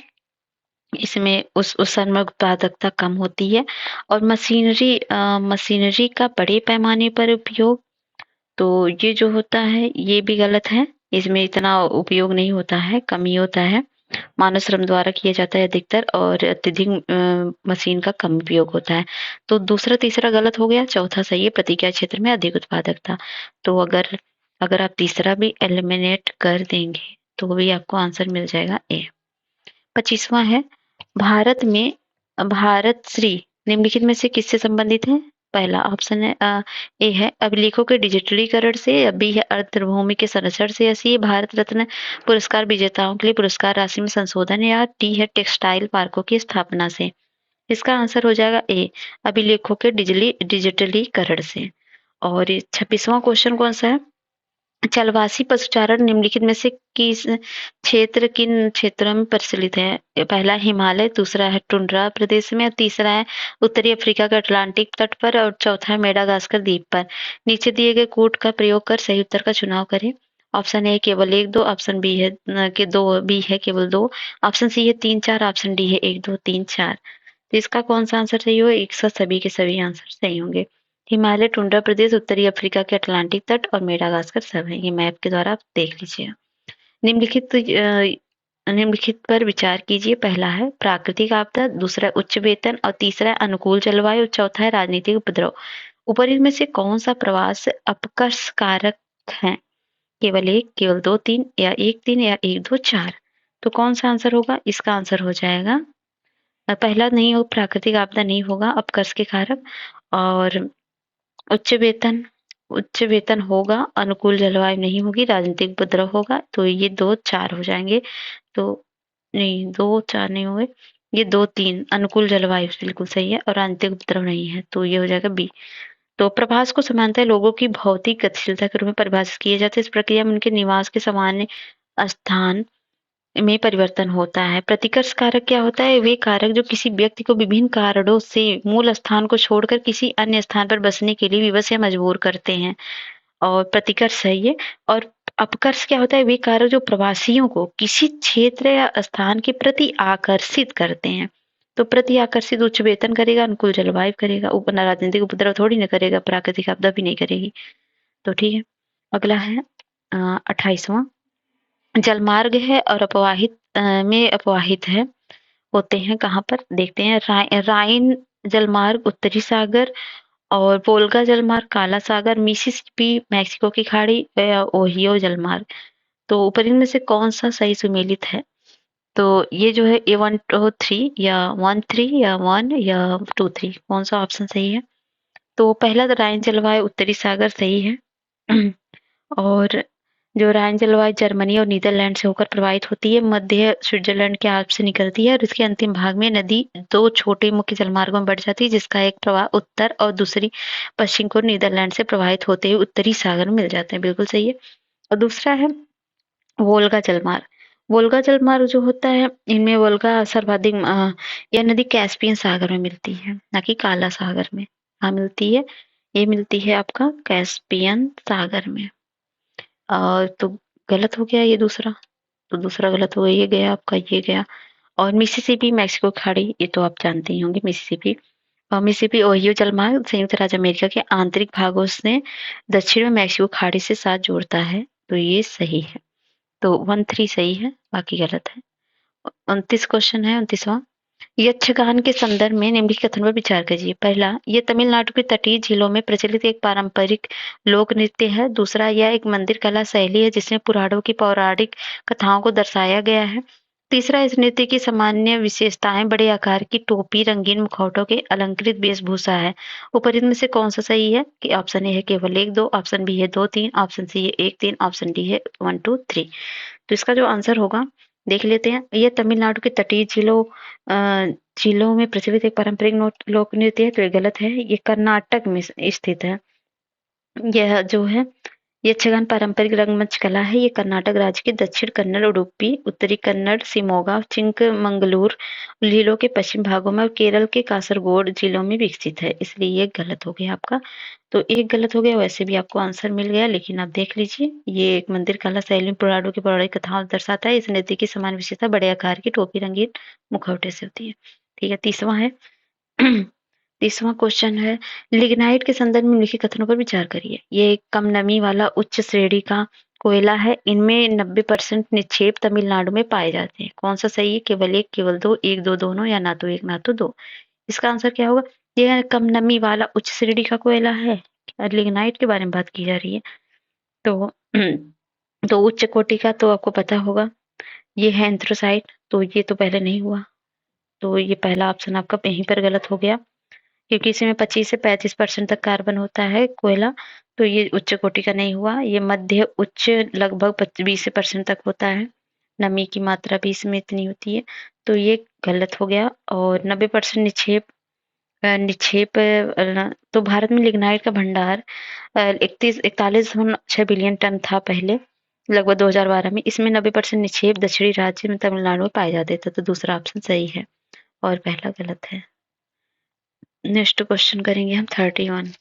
A: इसमें उस श्रम उत्पादकता कम होती है। और मशीनरी का बड़े पैमाने पर उपयोग, तो ये जो होता है ये भी गलत है, इसमें इतना उपयोग नहीं होता है, कम ही होता है। मानव श्रम द्वारा किया जाता है अधिकतर, और अत्यधिक मशीन का कम उपयोग होता है। तो दूसरा तीसरा गलत हो गया, चौथा सही है, प्रतिक्रिया क्षेत्र में अधिक उत्पादकता। तो अगर आप तीसरा भी एलिमिनेट कर देंगे तो भी आपको आंसर मिल जाएगा ए। 25वां है, भारत में भारत श्री निम्नलिखित में से किससे संबंधित है? पहला ऑप्शन है ए है अभिलेखों के डिजिटलीकरण से, या बी है अर्धभूमि के संरक्षण से, या सी है भारत रत्न पुरस्कार विजेताओं के लिए पुरस्कार राशि में संशोधन, या डी है टेक्सटाइल पार्कों की स्थापना से। इसका आंसर हो जाएगा ए अभिलेखों के डिजिटलीकरण से। और 26वां क्वेश्चन कौन सा है? चलवासी पशुचारण निम्नलिखित में से किन क्षेत्रों में प्रचलित है? पहला हिमालय, दूसरा है टुंड्रा प्रदेश में, और तीसरा है उत्तरी अफ्रीका के अटलांटिक तट पर, और चौथा है मेडागास्कर द्वीप पर। नीचे दिए गए कोड का प्रयोग कर सही उत्तर का चुनाव करें। ऑप्शन ए केवल 1 2, ऑप्शन बी है कि 2, बी है केवल 2, ऑप्शन सी है 3 4, ऑप्शन डी है 1 2 3 4। तो इसका कौन सा आंसर सही होगा? एक साथ सभी के सभी आंसर सही होंगे। हिमालय, टुंड्रा प्रदेश, उत्तरी अफ्रीका के अटलांटिक तट और मेडागास्कर सब है। ये मैप के द्वारा आप देख लीजिए। निम्नलिखित पर विचार कीजिए। पहला है प्राकृतिक आपदा, दूसरा उच्च वेतन, और तीसरा है अनुकूल जलवायु, चौथा है राजनीतिक उपद्रव। ऊपर इनमें से कौन सा प्रवास अपकर्ष कारक है? केवल 1, केवल 2 3, या 1 3, या 1 2 4। तो कौन सा आंसर होगा? इसका आंसर हो जाएगा पहला नहीं हो, प्राकृतिक आपदा नहीं होगा अपकर्ष के कारक, और उच्च वेतन उच्च वेतन होगा, अनुकूल जलवायु नहीं होगी, राजनीतिक उपद्रव होगा। तो ये 2 4 हो जाएंगे। तो नहीं, 2 4 नहीं होंगे, ये 2 3 अनुकूल जलवायु बिल्कुल सही है, और राजनीतिक उपद्रव नहीं है, तो ये हो जाएगा बी। तो प्रभास को सामान्यतः लोगों की भौतिक गतिशीलता के रूप में परिभाषित किया जाता है। इस प्रक्रिया में उनके निवास के सामान्य स्थान में परिवर्तन होता है। प्रतिकर्ष कारक क्या होता है? वे कारक जो किसी व्यक्ति को विभिन्न कारणों से मूल स्थान को छोड़कर किसी अन्य स्थान पर बसने के लिए विवश या मजबूर करते हैं, और प्रतिकर्ष है ये। और अपकर्ष क्या होता है? वे कारक जो प्रवासियों को किसी क्षेत्र या स्थान के प्रति आकर्षित करते हैं। तो प्रति आकर्षित उच्च वेतन करेगा, अनुकूल जलवायु करेगा, ऊपर राजनीतिक उपद्रव थोड़ी ना करेगा, प्राकृतिक आपदा भी नहीं करेगी। तो ठीक है। अगला है 28वां, जलमार्ग है और में अपवाहित है होते हैं कहाँ पर? देखते हैं। राइन जलमार्ग उत्तरी सागर, और वोल्गा जलमार्ग काला सागर, मिसिसिपी मैक्सिको की खाड़ी, या ओहियो जलमार्ग। तो ऊपर इनमें से कौन सा सही सुमेलित है? तो ये जो है ए 1 2 3, या 1 3, या 1, या 2 3, कौन सा ऑप्शन सही है? तो पहला तो राइन जलवायु उत्तरी सागर सही है। और जो राइन जलवायु जर्मनी और नीदरलैंड से होकर प्रवाहित होती है, मध्य स्विट्जरलैंड के आल्प्स से निकलती है, और इसके अंतिम भाग में नदी 2 छोटे मुख्य जलमार्गों में बढ़ जाती है, जिसका एक प्रवाह उत्तर और दूसरी पश्चिम को नीदरलैंड से प्रवाहित होते हुए उत्तरी सागर में मिल जाते हैं। बिल्कुल सही है। और दूसरा है वोल्गा जलमार्ग। वोल्गा जलमार्ग जो होता है, इनमें वोल्गा सर्वाधिक यह नदी कैस्पियन सागर में मिलती है, ना कि काला सागर में। हाँ मिलती है, ये मिलती है आपका कैस्पियन सागर में। तो गलत हो गया ये दूसरा, तो दूसरा गलत हो गया, ये गया आपका, ये गया। और मिसिसिपी मैक्सिको खाड़ी, ये तो आप जानते ही होंगे मिसिसिपी। और मिसिसिपी ओहियो जलमार्ग संयुक्त राज्य अमेरिका के आंतरिक भागों से दक्षिण में मैक्सिको खाड़ी से साथ जोड़ता है। तो ये सही है। तो 1 3 सही है, बाकी गलत है। 29 क्वेश्चन है, 29वां, यक्षगान के संदर्भ में निम्नलिखित कथन पर विचार कीजिए। पहला, ये तमिलनाडु की तटीय झीलों में प्रचलित एक पारंपरिक लोक नृत्य है। दूसरा, यह एक मंदिर कला शैली है जिसमें पुराणों की पौराणिक कथाओं को दर्शाया गया है। तीसरा, इस नृत्य की सामान्य विशेषताएं बड़े आकार की टोपी, रंगीन मुखौटों के अलंकृत वेशभूषा है। ऊपर इनमें से कौन सा सही है? कि ऑप्शन ए है केवल 1 2, ऑप्शन बी है 2 3, ऑप्शन सी है 1 3, ऑप्शन डी है 1 2 3। तो इसका जो आंसर होगा देख लेते हैं। यह तमिलनाडु के तटीय झीलों में प्रचलित एक पारंपरिक लोक नृत्य है, तो ये गलत है। ये कर्नाटक में स्थित है। यह जो है यक्षगान पारंपरिक रंगमंच कला है। ये कर्नाटक राज्य के दक्षिण कन्नड़, उडुपी, उत्तरी कन्नड़, शिमोगा, चिंकमंगलूर जिलों के पश्चिम भागों में और केरल के कासरगोड जिलों में विकसित है, इसलिए ये गलत हो गया आपका। तो एक गलत हो गया, वैसे भी आपको आंसर मिल गया, लेकिन आप देख लीजिए, ये एक मंदिर कला शैली में पुराणों की पौराणिक कथाओं दर्शाता है। इस नृत्य की समान विशेषता बड़े आकार की टोपी, रंगीन मुखौटे से होती है। ठीक है, तीसवां है। तीसवां क्वेश्चन है, लिग्नाइट के संदर्भ में निम्नलिखित कथनों पर विचार करिए। ये एक कम नमी वाला उच्च श्रेणी का कोयला है। इनमें 90% निक्षेप तमिलनाडु में पाए जाते हैं। कौन सा सही है? केवल 1, केवल 2, 1 2 दोनों, या ना तो 1 ना तो 2। इसका आंसर क्या होगा? ये कम नमी वाला उच्च श्रेणी का कोयला है। लिग्नाइट के बारे में बात की जा रही है। तो तो उच्च कोटि का तो आपको पता होगा, ये है एंथ्रासाइट, तो ये तो पहले नहीं हुआ, तो ये पहला ऑप्शन आपका यहीं पर गलत हो गया, क्योंकि इसमें 25 से 35% तक कार्बन होता है कोयला, तो ये उच्च कोटि का नहीं हुआ। ये मध्य उच्च लगभग 20% तक होता है, नमी की मात्रा भी इसमें इतनी होती है, तो ये गलत हो गया। और 90% निक्षेप तो भारत में लिग्नाइट का भंडार 41.6 बिलियन टन था पहले, लगभग 2012 में। इसमें 90% निक्षेप दक्षिणी राज्य में तमिलनाडु में पाया जाता था, तो दूसरा ऑप्शन सही है और पहला गलत है। नेक्स्ट क्वेश्चन करेंगे हम 31।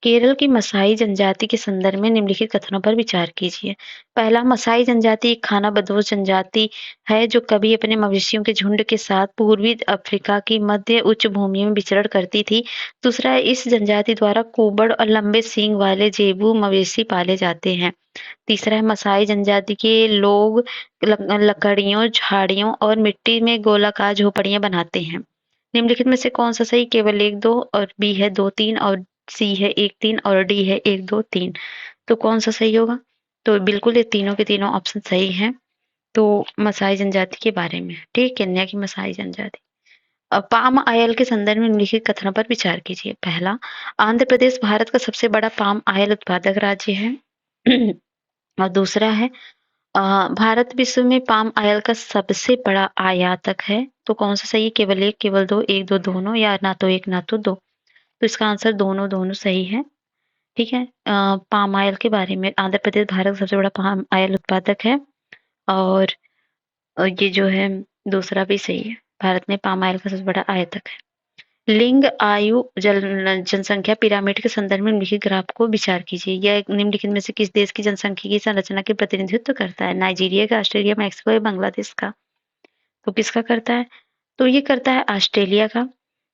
A: केरल की मसाई जनजाति के संदर्भ में निम्नलिखित कथनों पर विचार कीजिए। पहला, मसाई जनजाति एक खानाबदोश जनजाति है जो कभी अपने मवेशियों के झुंड के साथ पूर्वी अफ्रीका की मध्य उच्च भूमि में विचरण करती थी। दूसरा, इस जनजाति द्वारा कुबड़ और लंबे सींग वाले जेबू मवेशी पाले जाते हैं। तीसरा है, मसाई जनजाति के लोग लकड़ियों, झाड़ियों और मिट्टी में गोलाकार झोपड़ियां बनाते हैं। निम्नलिखित में से कौन सा सही? केवल 1, 2 और बी है 2, 3 और सी है 1, 3 और डी है 1, 2, 3। तो कौन सा सही होगा? तो बिल्कुल ये तीनों के तीनों ऑप्शन सही हैं। तो मसाई जनजाति के बारे में, ठीक, केन्या की मसाई जनजाति। पाम आयल के संदर्भ में निम्नलिखित कथनों पर विचार कीजिए। पहला, आंध्र प्रदेश भारत का सबसे बड़ा पाम आयल उत्पादक राज्य है। और दूसरा है, भारत विश्व में पाम आयल का सबसे बड़ा आयातक है। तो कौन सा सही है? केवल 1, केवल 2, 1, 2 दोनों, या ना तो 1 ना तो 2। तो इसका आंसर दोनों दोनों सही है। ठीक है। पाम आयल के बारे में, आंध्र प्रदेश भारत का सबसे बड़ा पाम आयल उत्पादक है। और ये जो है दूसरा भी सही है, भारत में पाम आयल का सबसे बड़ा आयातक है। लिंग, आयु, जनसंख्या पिरामिड के संदर्भ में निम्नलिखित ग्राफ को विचार कीजिए। यह निम्नलिखित में से किस देश की जनसंख्या की संरचना के प्रतिनिधित्व करता है? नाइजीरिया का, ऑस्ट्रेलिया, मैक्सिको या बांग्लादेश का? तो किसका करता है? तो ये करता है ऑस्ट्रेलिया का,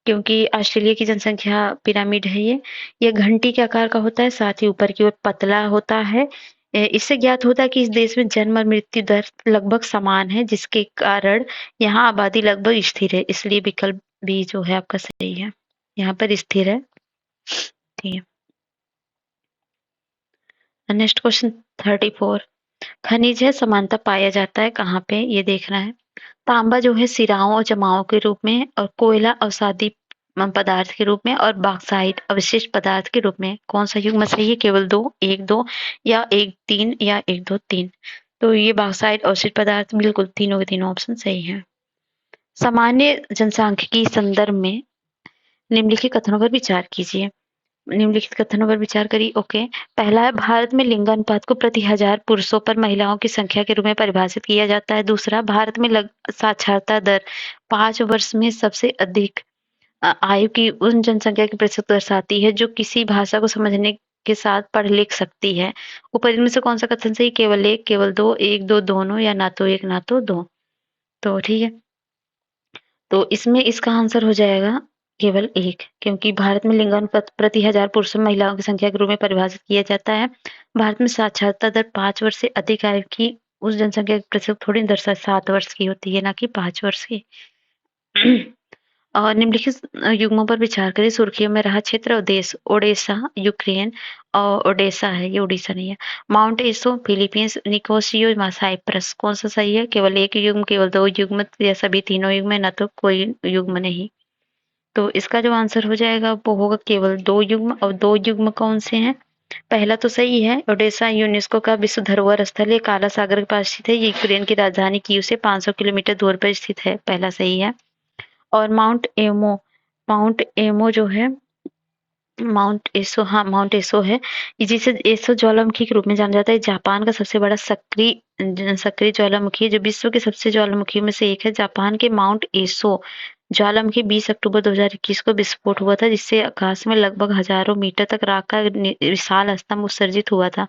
A: क्योंकि ऑस्ट्रेलिया की जनसंख्या पिरामिड है ये। ये घंटी के आकार का होता है, साथ ही ऊपर की ओर पतला होता है। इससे ज्ञात होता है कि इस देश में जन्म और मृत्यु दर लगभग समान है, जिसके कारण यहाँ आबादी लगभग स्थिर है, इसलिए विकल्प बी जो है आपका सही है, यहाँ पर स्थिर है। ठीक है। Next question 34। खनिज है, समानता पाया जाता है कहाँ पे, ये देखना है। तांबा जो है सिराओं और जमाओं के रूप में, और कोयला अवसादी पदार्थ के रूप में, और बॉक्साइट अवशिष्ट पदार्थ के रूप में। कौन सा युग्म सही है? केवल 2, 1, 2 या 1, 3 या 1, 2, 3। तो ये बॉक्साइट अवशिष्ट पदार्थ बिल्कुल तीनों के तीनों ऑप्शन सही है। सामान्य जनसांख्यिकी संदर्भ में निम्नलिखित कथनों पर विचार कीजिए। निम्नलिखित कथनों पर विचार करिए। ओके। पहला है, भारत में लिंगानुपात को प्रति 1000 पुरुषों पर महिलाओं की संख्या के रूप में परिभाषित किया जाता है। दूसरा, भारत में साक्षरता दर 5 वर्ष में सबसे अधिक आयु की उन जनसंख्या की प्रतिशत दर्शाती है जो किसी भाषा को समझने के साथ पढ़ लिख सकती है। ऊपर इनमें से कौन सा कथन सही? केवल 1, केवल 2, 1, 2 दोनों, या ना तो 1 ना तो 2। तो ठीक है, तो इसमें इसका आंसर हो जाएगा केवल 1, क्योंकि भारत में लिंगानुपात प्रति 1000 पुरुषों महिलाओं की संख्या के रूप में परिभाषित किया जाता है। भारत में साक्षरता दर 5 वर्ष से अधिक आयु की उस जनसंख्या की प्रतिशत थोड़ी दर्शा 7 वर्ष की होती है, ना कि 5 वर्ष की। और निम्नलिखित युग्मों पर विचार करें। सुर्खियों में रहा क्षेत्र और देश: ओडेसा यूक्रेन, और ओडेसा है, ये उड़ीसा नहीं है। माउंट एसो फिलीपींस, निकोसियो साइप्रस। कौन सा सही है? केवल 1 युग्म, केवल 2 युग्म, या सभी तीनों युग्म, ना तो कोई युग्म नहीं। तो इसका जो आंसर हो जाएगा वो होगा केवल 2 युग्म। और 2 युग्म कौन से हैं? पहला तो सही है, ओडेसा यूनेस्को का विश्व धरोहर स्थल है, काला सागर के पास स्थित है। ये यूक्रेन की राजधानी कीव से 500 किलोमीटर दूर पर स्थित है, पहला सही है। और माउंट एमो जो है, माउंट एसो, हाँ माउंट एसो है, जिसे एसो ज्वालामुखी के रूप में जाना जाता है। जापान का सबसे बड़ा सक्रिय ज्वालामुखी है, जो विश्व के सबसे ज्वालामुखियों में से एक है। जापान के माउंट एसो ज्वालामुखी 20 अक्टूबर 2021 को विस्फोट हुआ था, जिससे आकाश में लगभग हजारों मीटर तक राख का विशाल स्तंभ उत्सर्जित हुआ था।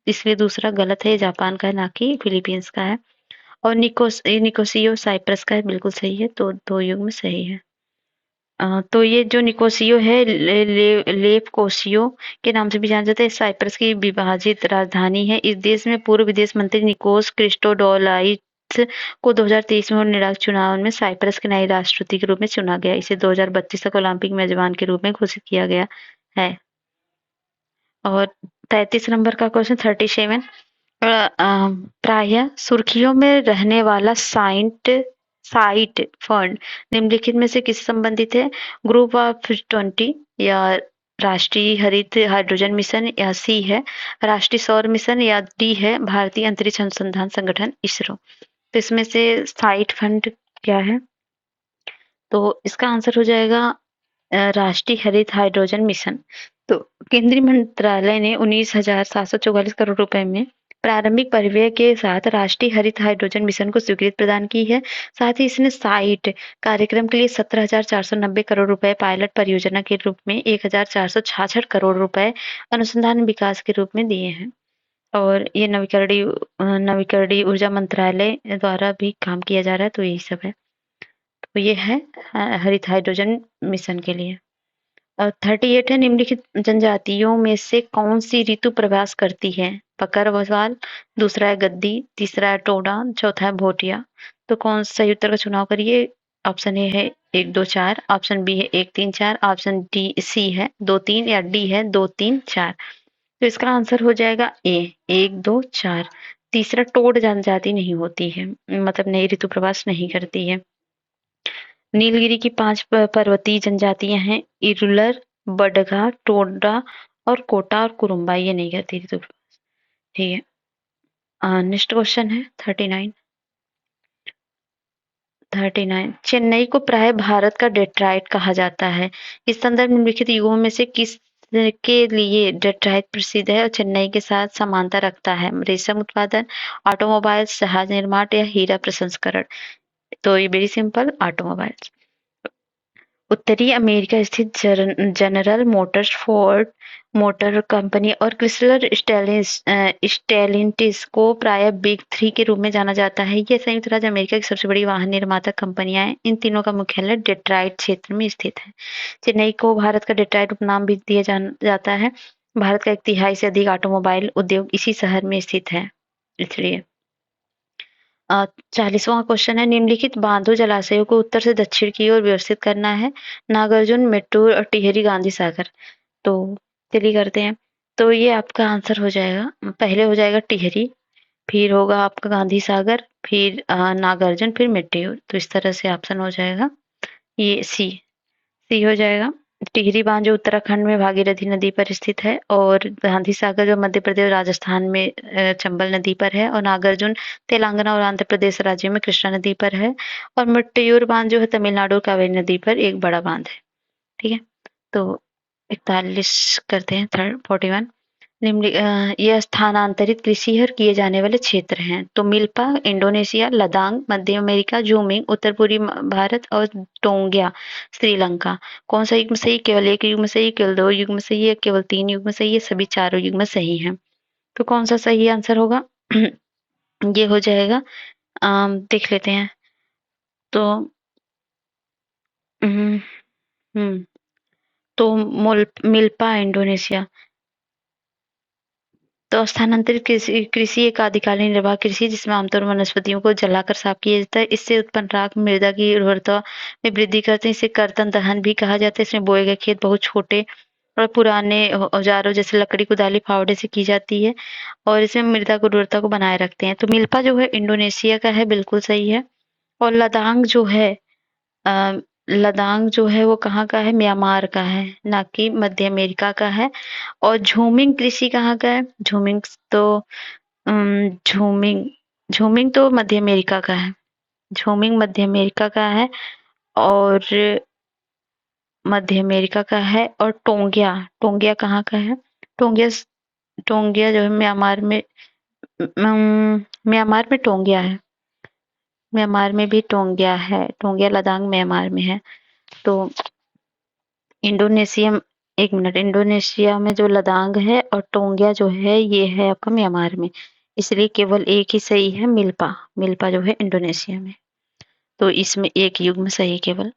A: इसलिए दूसरा गलत है, जापान का है, ना कि फिलीपींस का है। और निकोसियो साइप्रस का है, बिल्कुल सही है। तो 2 युग्म सही है। तो ये जो निकोसियो है, लेवकोसियो के नाम से भी जाना जाता है, साइप्रस की विभाजित राजधानी है। इस देश में पूर्व विदेश मंत्री निकोस क्रिस्टोडोलाइट्स को 2023 में होने वाले चुनाव में साइप्रस के नए राष्ट्रपति के रूप में चुना गया। इसे 2032 तक ओलंपिक मेजबान के रूप में घोषित किया गया है। और 33 नंबर का क्वेश्चन 37। प्रायः सुर्खियों में रहने वाला साइट फंड निम्नलिखित में से किससे संबंधित है? ग्रुप ऑफ 20 या राष्ट्रीय हरित हाइड्रोजन मिशन या सी है राष्ट्रीय सौर मिशन या डी है भारतीय अंतरिक्ष अनुसंधान संगठन इसरो। तो इसमें से साइट फंड क्या है? तो इसका आंसर हो जाएगा राष्ट्रीय हरित हाइड्रोजन मिशन। तो केंद्रीय मंत्रालय ने 19,744 करोड़ रुपए में प्रारंभिक परिव्यय के साथ राष्ट्रीय हरित हाइड्रोजन मिशन को स्वीकृति प्रदान की है। साथ ही इसने साइट कार्यक्रम के लिए 17,490 करोड़ रुपए, पायलट परियोजना के रूप में 1,466 करोड़ रुपए अनुसंधान विकास के रूप में दिए हैं। और ये नवीकरणीय ऊर्जा मंत्रालय द्वारा भी काम किया जा रहा है। तो यही सब है। तो ये है हरित हाइड्रोजन मिशन के लिए। 38 है निम्नलिखित जनजातियों में से कौन सी ऋतु प्रवास करती है? बकरवाल, दूसरा है गद्दी, तीसरा है टोडा, चौथा है भोटिया। तो कौन सही उत्तर का चुनाव करिए? ऑप्शन ए है 1 2 4, ऑप्शन बी है 1 3 4, ऑप्शन डी सी है 2 3 या डी है 2 3 4। तो इसका आंसर हो जाएगा ए 1 2 4। तीसरा टोड जनजाति नहीं होती है, मतलब नई ऋतु प्रवास नहीं करती है। नीलगिरी की 5 पर्वतीय जनजातियां हैं इरुलर, बडगा, टोडा और कोटा और कुरुम्बा। ये नहीं करती ऋतु प्रवास। ठीक है। नेक्स्ट क्वेश्चन है 39। चेन्नई को प्राय भारत का डेट्राइट कहा जाता है। इस संदर्भ निम्नलिखित युगों में से किस के लिए डेट्राइट प्रसिद्ध है और चेन्नई के साथ समानता रखता है? रेशम उत्पादन, ऑटोमोबाइल्स, जहाज निर्माण या हीरा प्रसंस्करण। तो ये वेरी सिंपल, ऑटोमोबाइल्स। उत्तरी अमेरिका स्थित general Motors, Ford motor company और क्रिसलर स्टेलिंटिस को प्रायः बिग 3 के रूप में जाना जाता है। ये संयुक्त राज्य अमेरिका की सबसे बड़ी वाहन निर्माता कंपनियां हैं। इन तीनों का मुख्यालय डेट्रॉइट क्षेत्र में स्थित है। चेन्नई को भारत का डेट्रॉइट उपनाम भी दिया जाता है। भारत का 1/3 से अधिक ऑटोमोबाइल उद्योग इसी शहर में स्थित है, इसलिए। 40वां क्वेश्चन है निम्नलिखित बांधों जलाशयों को उत्तर से दक्षिण की ओर व्यवस्थित करना है। नागार्जुन, मेट्टूर और टिहरी गांधी सागर। तो चलिए करते हैं। तो ये आपका आंसर हो जाएगा, पहले हो जाएगा टिहरी, फिर होगा आपका गांधी सागर, फिर नागार्जुन, फिर मेट्टूर। तो इस तरह से ऑप्शन हो जाएगा ये सी हो जाएगा। टिहरी बांध जो उत्तराखंड में भागीरथी नदी पर स्थित है और गांधी सागर जो मध्य प्रदेश राजस्थान में चंबल नदी पर है और नागार्जुन तेलंगाना और आंध्र प्रदेश राज्यों में कृष्णा नदी पर है और मेट्टूर बांध जो है तमिलनाडु और कावेरी नदी पर एक बड़ा बांध है। ठीक है। तो 41 करते हैं 41। यह स्थानांतरित कृषि हर किए जाने वाले क्षेत्र हैं। तो मिल्पा इंडोनेशिया, लद्दाख मध्य अमेरिका, जूमिंग उत्तर पूर्वी भारत और टोंगिया श्रीलंका। कौन सा युग्म सही? केवल एक युग्म सही, केवल 2 युग्म सही है, केवल 3 युग्म सही है, सभी चारों युग्म सही हैं। तो कौन सा सही आंसर होगा? ये हो जाएगा, देख लेते हैं। तो हम्म, हम्म, तो मिल्पा इंडोनेशिया। तो स्थानांतरित कृषि एक आदिकालीन निर्वाह कृषि जिसमें आमतौर पर वनस्पतियों को जलाकर साफ किया जाता है। इससे उत्पन्न राख मृदा की उर्वरता में वृद्धि करते हैं। इसे कर्तन दहन भी कहा जाता है। इसमें बोए गए खेत बहुत छोटे और पुराने औजारों जैसे लकड़ी, कुदाली, फावड़े से की जाती है और इसमें मृदा की उर्वरता को बनाए रखते हैं। तो मिल्पा जो है इंडोनेशिया का है, बिल्कुल सही है। और लदांग जो है अ, लदांग जो है वो कहाँ का है? म्यांमार का है, ना कि मध्य अमेरिका का है। और झूमिंग कृषि कहाँ का है? तो झूमिंग झूमिंग तो मध्य अमेरिका का है। झूमिंग मध्य अमेरिका का है और मध्य अमेरिका का है। और टोंगिया टोंगिया कहाँ का है? टोंगिया टोंगिया जो है म्यांमार में टोंगिया है। म्यांमार में भी टोंगिया है। टोंगिया लदांग म्यांमार में है। तो इंडोनेशिया, एक मिनट, इंडोनेशिया में जो लदांग है और टोंगिया जो है ये है आपका म्यांमार में, इसलिए केवल एक ही सही है, मिल्पा। मिल्पा जो है इंडोनेशिया में। तो इसमें एक युग्म सही केवल।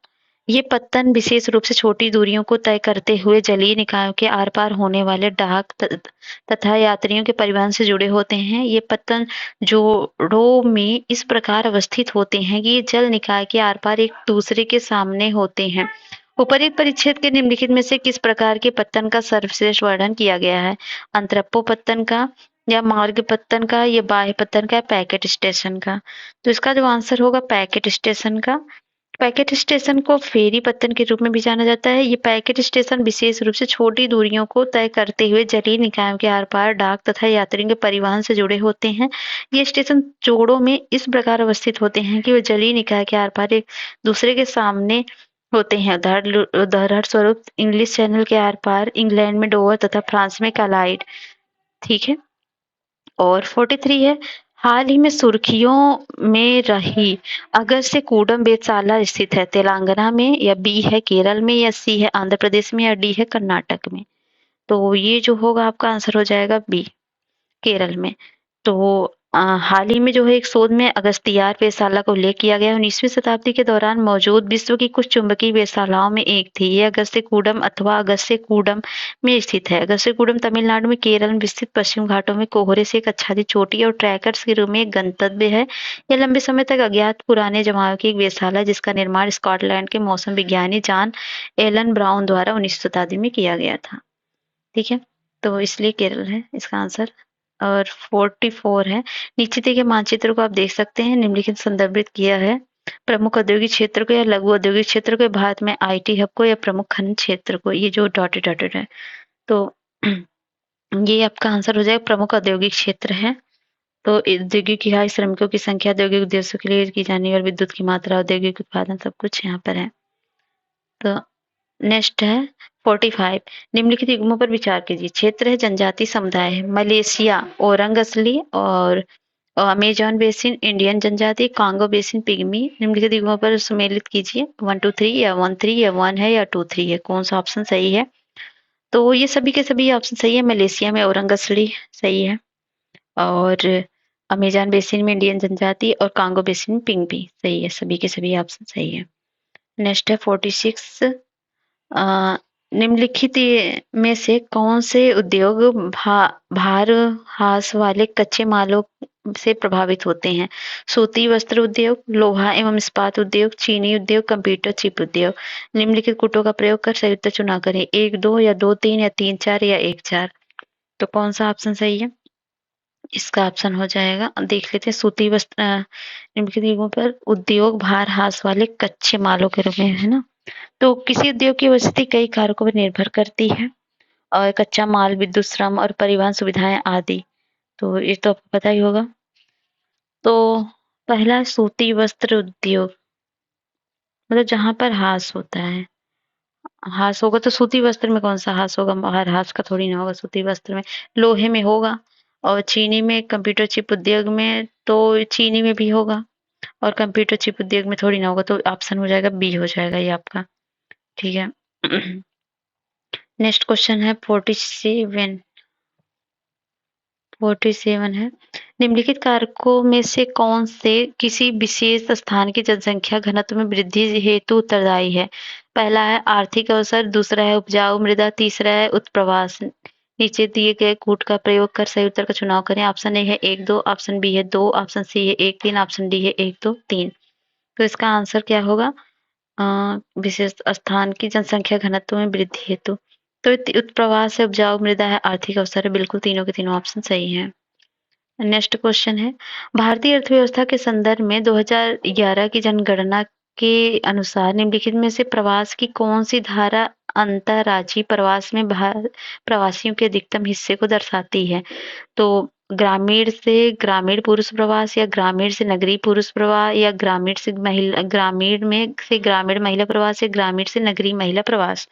A: ये पत्तन विशेष रूप से छोटी दूरियों को तय करते हुए जलीय निकायों के आर पार होने वाले डाक तथा यात्रियों के परिवहन से जुड़े होते हैं। ये पत्तन जोड़ों में इस प्रकार अवस्थित होते हैं कि ये जल निकाय के आर पार एक दूसरे के सामने होते हैं। उपरोक्त परिच्छेद के निम्नलिखित में से किस प्रकार के पत्तन का सर्वश्रेष्ठ वर्णन किया गया है? अंतरप्पो पत्तन का, या मार्ग पत्तन का, या बाह्य पत्तन का, या पैकेट स्टेशन का? तो इसका जो आंसर होगा पैकेट स्टेशन का। पैकेट स्टेशन को फेरी पत्तन के रूप में भी जाना जाता है। ये पैकेट स्टेशन विशेष रूप से छोटी दूरियों को तय करते हुए जलीय निकायों के आर-पार डाक तथा यात्रियों के परिवहन से जुड़े होते हैं। ये स्टेशन जोड़ों में इस प्रकार अवस्थित होते हैं कि वे जलीय निकाय के आर-पार एक दूसरे के सामने होते हैं। उदाहरण स्वरूप इंग्लिश चैनल के आर-पार इंग्लैंड में डोवर तथा फ्रांस में क्लाइड। ठीक है। और 43 है, हाल ही में सुर्खियों में रही अगस्त्यकूडम वेधशाला स्थित है तेलंगाना में, या बी है केरल में, या सी है आंध्र प्रदेश में, या डी है कर्नाटक में? तो ये जो होगा आपका आंसर हो जाएगा बी, केरल में। तो हाल ही में जो है एक शोध में अगस्तियार वेधशाला का उल्लेख किया गया है। 19वीं शताब्दी के दौरान मौजूद विश्व की कुछ चुंबकीय वेधशालाओं में एक थी। ये अगस्त्यकूडम अथवा अगस्त्यकूडम में स्थित है। अगस्त्यकूडम तमिलनाडु में केरल में विस्तृत पश्चिम घाटों में कोहरे से एक आच्छादित चोटी और ट्रैकर्स के रूप में एक गंतव्य है। यह लंबे समय तक अज्ञात पुराने जमाव की एक वेधशाला है, जिसका निर्माण स्कॉटलैंड के मौसम विज्ञानी जॉन एलन ब्राउन द्वारा 19वीं शताब्दी में किया गया था। ठीक है, तो इसलिए केरल है इसका आंसर। और 44 है, नीचे दिए गए मानचित्र को आप देख सकते हैं, निम्नलिखित संदर्भित किया है प्रमुख औद्योगिक क्षेत्र को या लघु औद्योगिक क्षेत्र को, भारत में आईटी हब को या प्रमुख खनन क्षेत्र को। ये जो डॉटेड डॉटेड है, तो ये आपका आंसर हो जाएगा प्रमुख औद्योगिक क्षेत्र है। तो औद्योगिक इकाई, श्रमिकों की संख्या, औद्योगिक उद्देश्यों के लिए की जाने वाली विद्युत की मात्रा, औद्योगिक उत्पादन, सब कुछ यहाँ पर है। तो नेक्स्ट है 45, निम्नलिखित युग्मों पर विचार कीजिए। क्षेत्र है जनजाति समुदाय है, मलेशिया ओरंग असली और अमेजॉन बेसिन इंडियन जनजाति, कांगो बेसिन पिग्मी। निम्नलिखित युग्मों पर सम्मिलित कीजिए। 1 2 3 या 1 3 या 1 है या 2 3 है, कौन सा ऑप्शन सही है? तो ये सभी के सभी ऑप्शन सही है। मलेशिया में ओरंग असली सही है, और अमेजॉन बेसिन में इंडियन जनजाति, और कांगो बेसिन में पिग्मी सही है। सभी के सभी ऑप्शन सही है। नेक्स्ट है 46, निम्नलिखित में से कौन से उद्योग भारहास वाले कच्चे मालों से प्रभावित होते हैं? सूती वस्त्र उद्योग, लोहा एवं इस्पात उद्योग, चीनी उद्योग, कंप्यूटर चिप उद्योग। निम्नलिखित कूटों का प्रयोग कर सही उत्तर चुनाव करें। 1 2 या 2 3 या 3 4 या 1 4। तो कौन सा ऑप्शन सही है? इसका ऑप्शन हो जाएगा, देख लेते हैं, सूती वस्त्र निम्नलिखित युगों पर उद्योग भारहास वाले कच्चे मालों के रूप में, है ना। तो किसी उद्योग की उपस्थिति कई कारकों पर निर्भर करती है, और कच्चा माल, विद्युत श्रम और परिवहन सुविधाएं आदि। तो ये तो आपको पता ही होगा। तो पहला सूती वस्त्र उद्योग, मतलब जहां पर हास होता है, हास होगा तो सूती वस्त्र में कौन सा हास होगा? बाहर हास का थोड़ी ना होगा सूती वस्त्र में। लोहे में होगा, और चीनी में कंप्यूटर चिप उद्योग में, तो चीनी में भी होगा, और कंप्यूटर चिप उद्योग में थोड़ी ना होगा। तो ऑप्शन हो जाएगा बी हो जाएगा ये आपका। ठीक है। नेक्स्ट क्वेश्चन है 47। 47 है, निम्नलिखित कारकों में से कौन से किसी विशेष स्थान की जनसंख्या घनत्व में वृद्धि हेतु उत्तरदायी है? पहला है आर्थिक अवसर, दूसरा है उपजाऊ मृदा, तीसरा है उत्प्रवास। नीचे दिए गए कूट का प्रयोग कर सही उत्तर का चुनाव करें। ऑप्शन ए है 1 2, ऑप्शन बी है 2, ऑप्शन सी है 1 3, ऑप्शन डी है 1 2 3। तो इसका आंसर क्या होगा? विशेष स्थान की जनसंख्या घनत्व में वृद्धि हेतु। तो उत्प्रवास है, उपजाऊ मृदा है, आर्थिक अवसर है, बिल्कुल तीनों के तीनों ऑप्शन सही हैं। नेक्स्ट क्वेश्चन है, भारतीय अर्थव्यवस्था के संदर्भ में 2011 की जनगणना के अनुसार निम्नलिखित में से प्रवास की कौन सी धारा अंतर्राज्यीय प्रवास में प्रवासियों के अधिकतम हिस्से को दर्शाती है? तो ग्रामीण से ग्रामीण पुरुष प्रवास, या ग्रामीण से नगरीय पुरुष प्रवास, या ग्रामीण से महिला, ग्रामीण में से ग्रामीण महिला प्रवास, या ग्रामीण से नगरीय महिला प्रवास।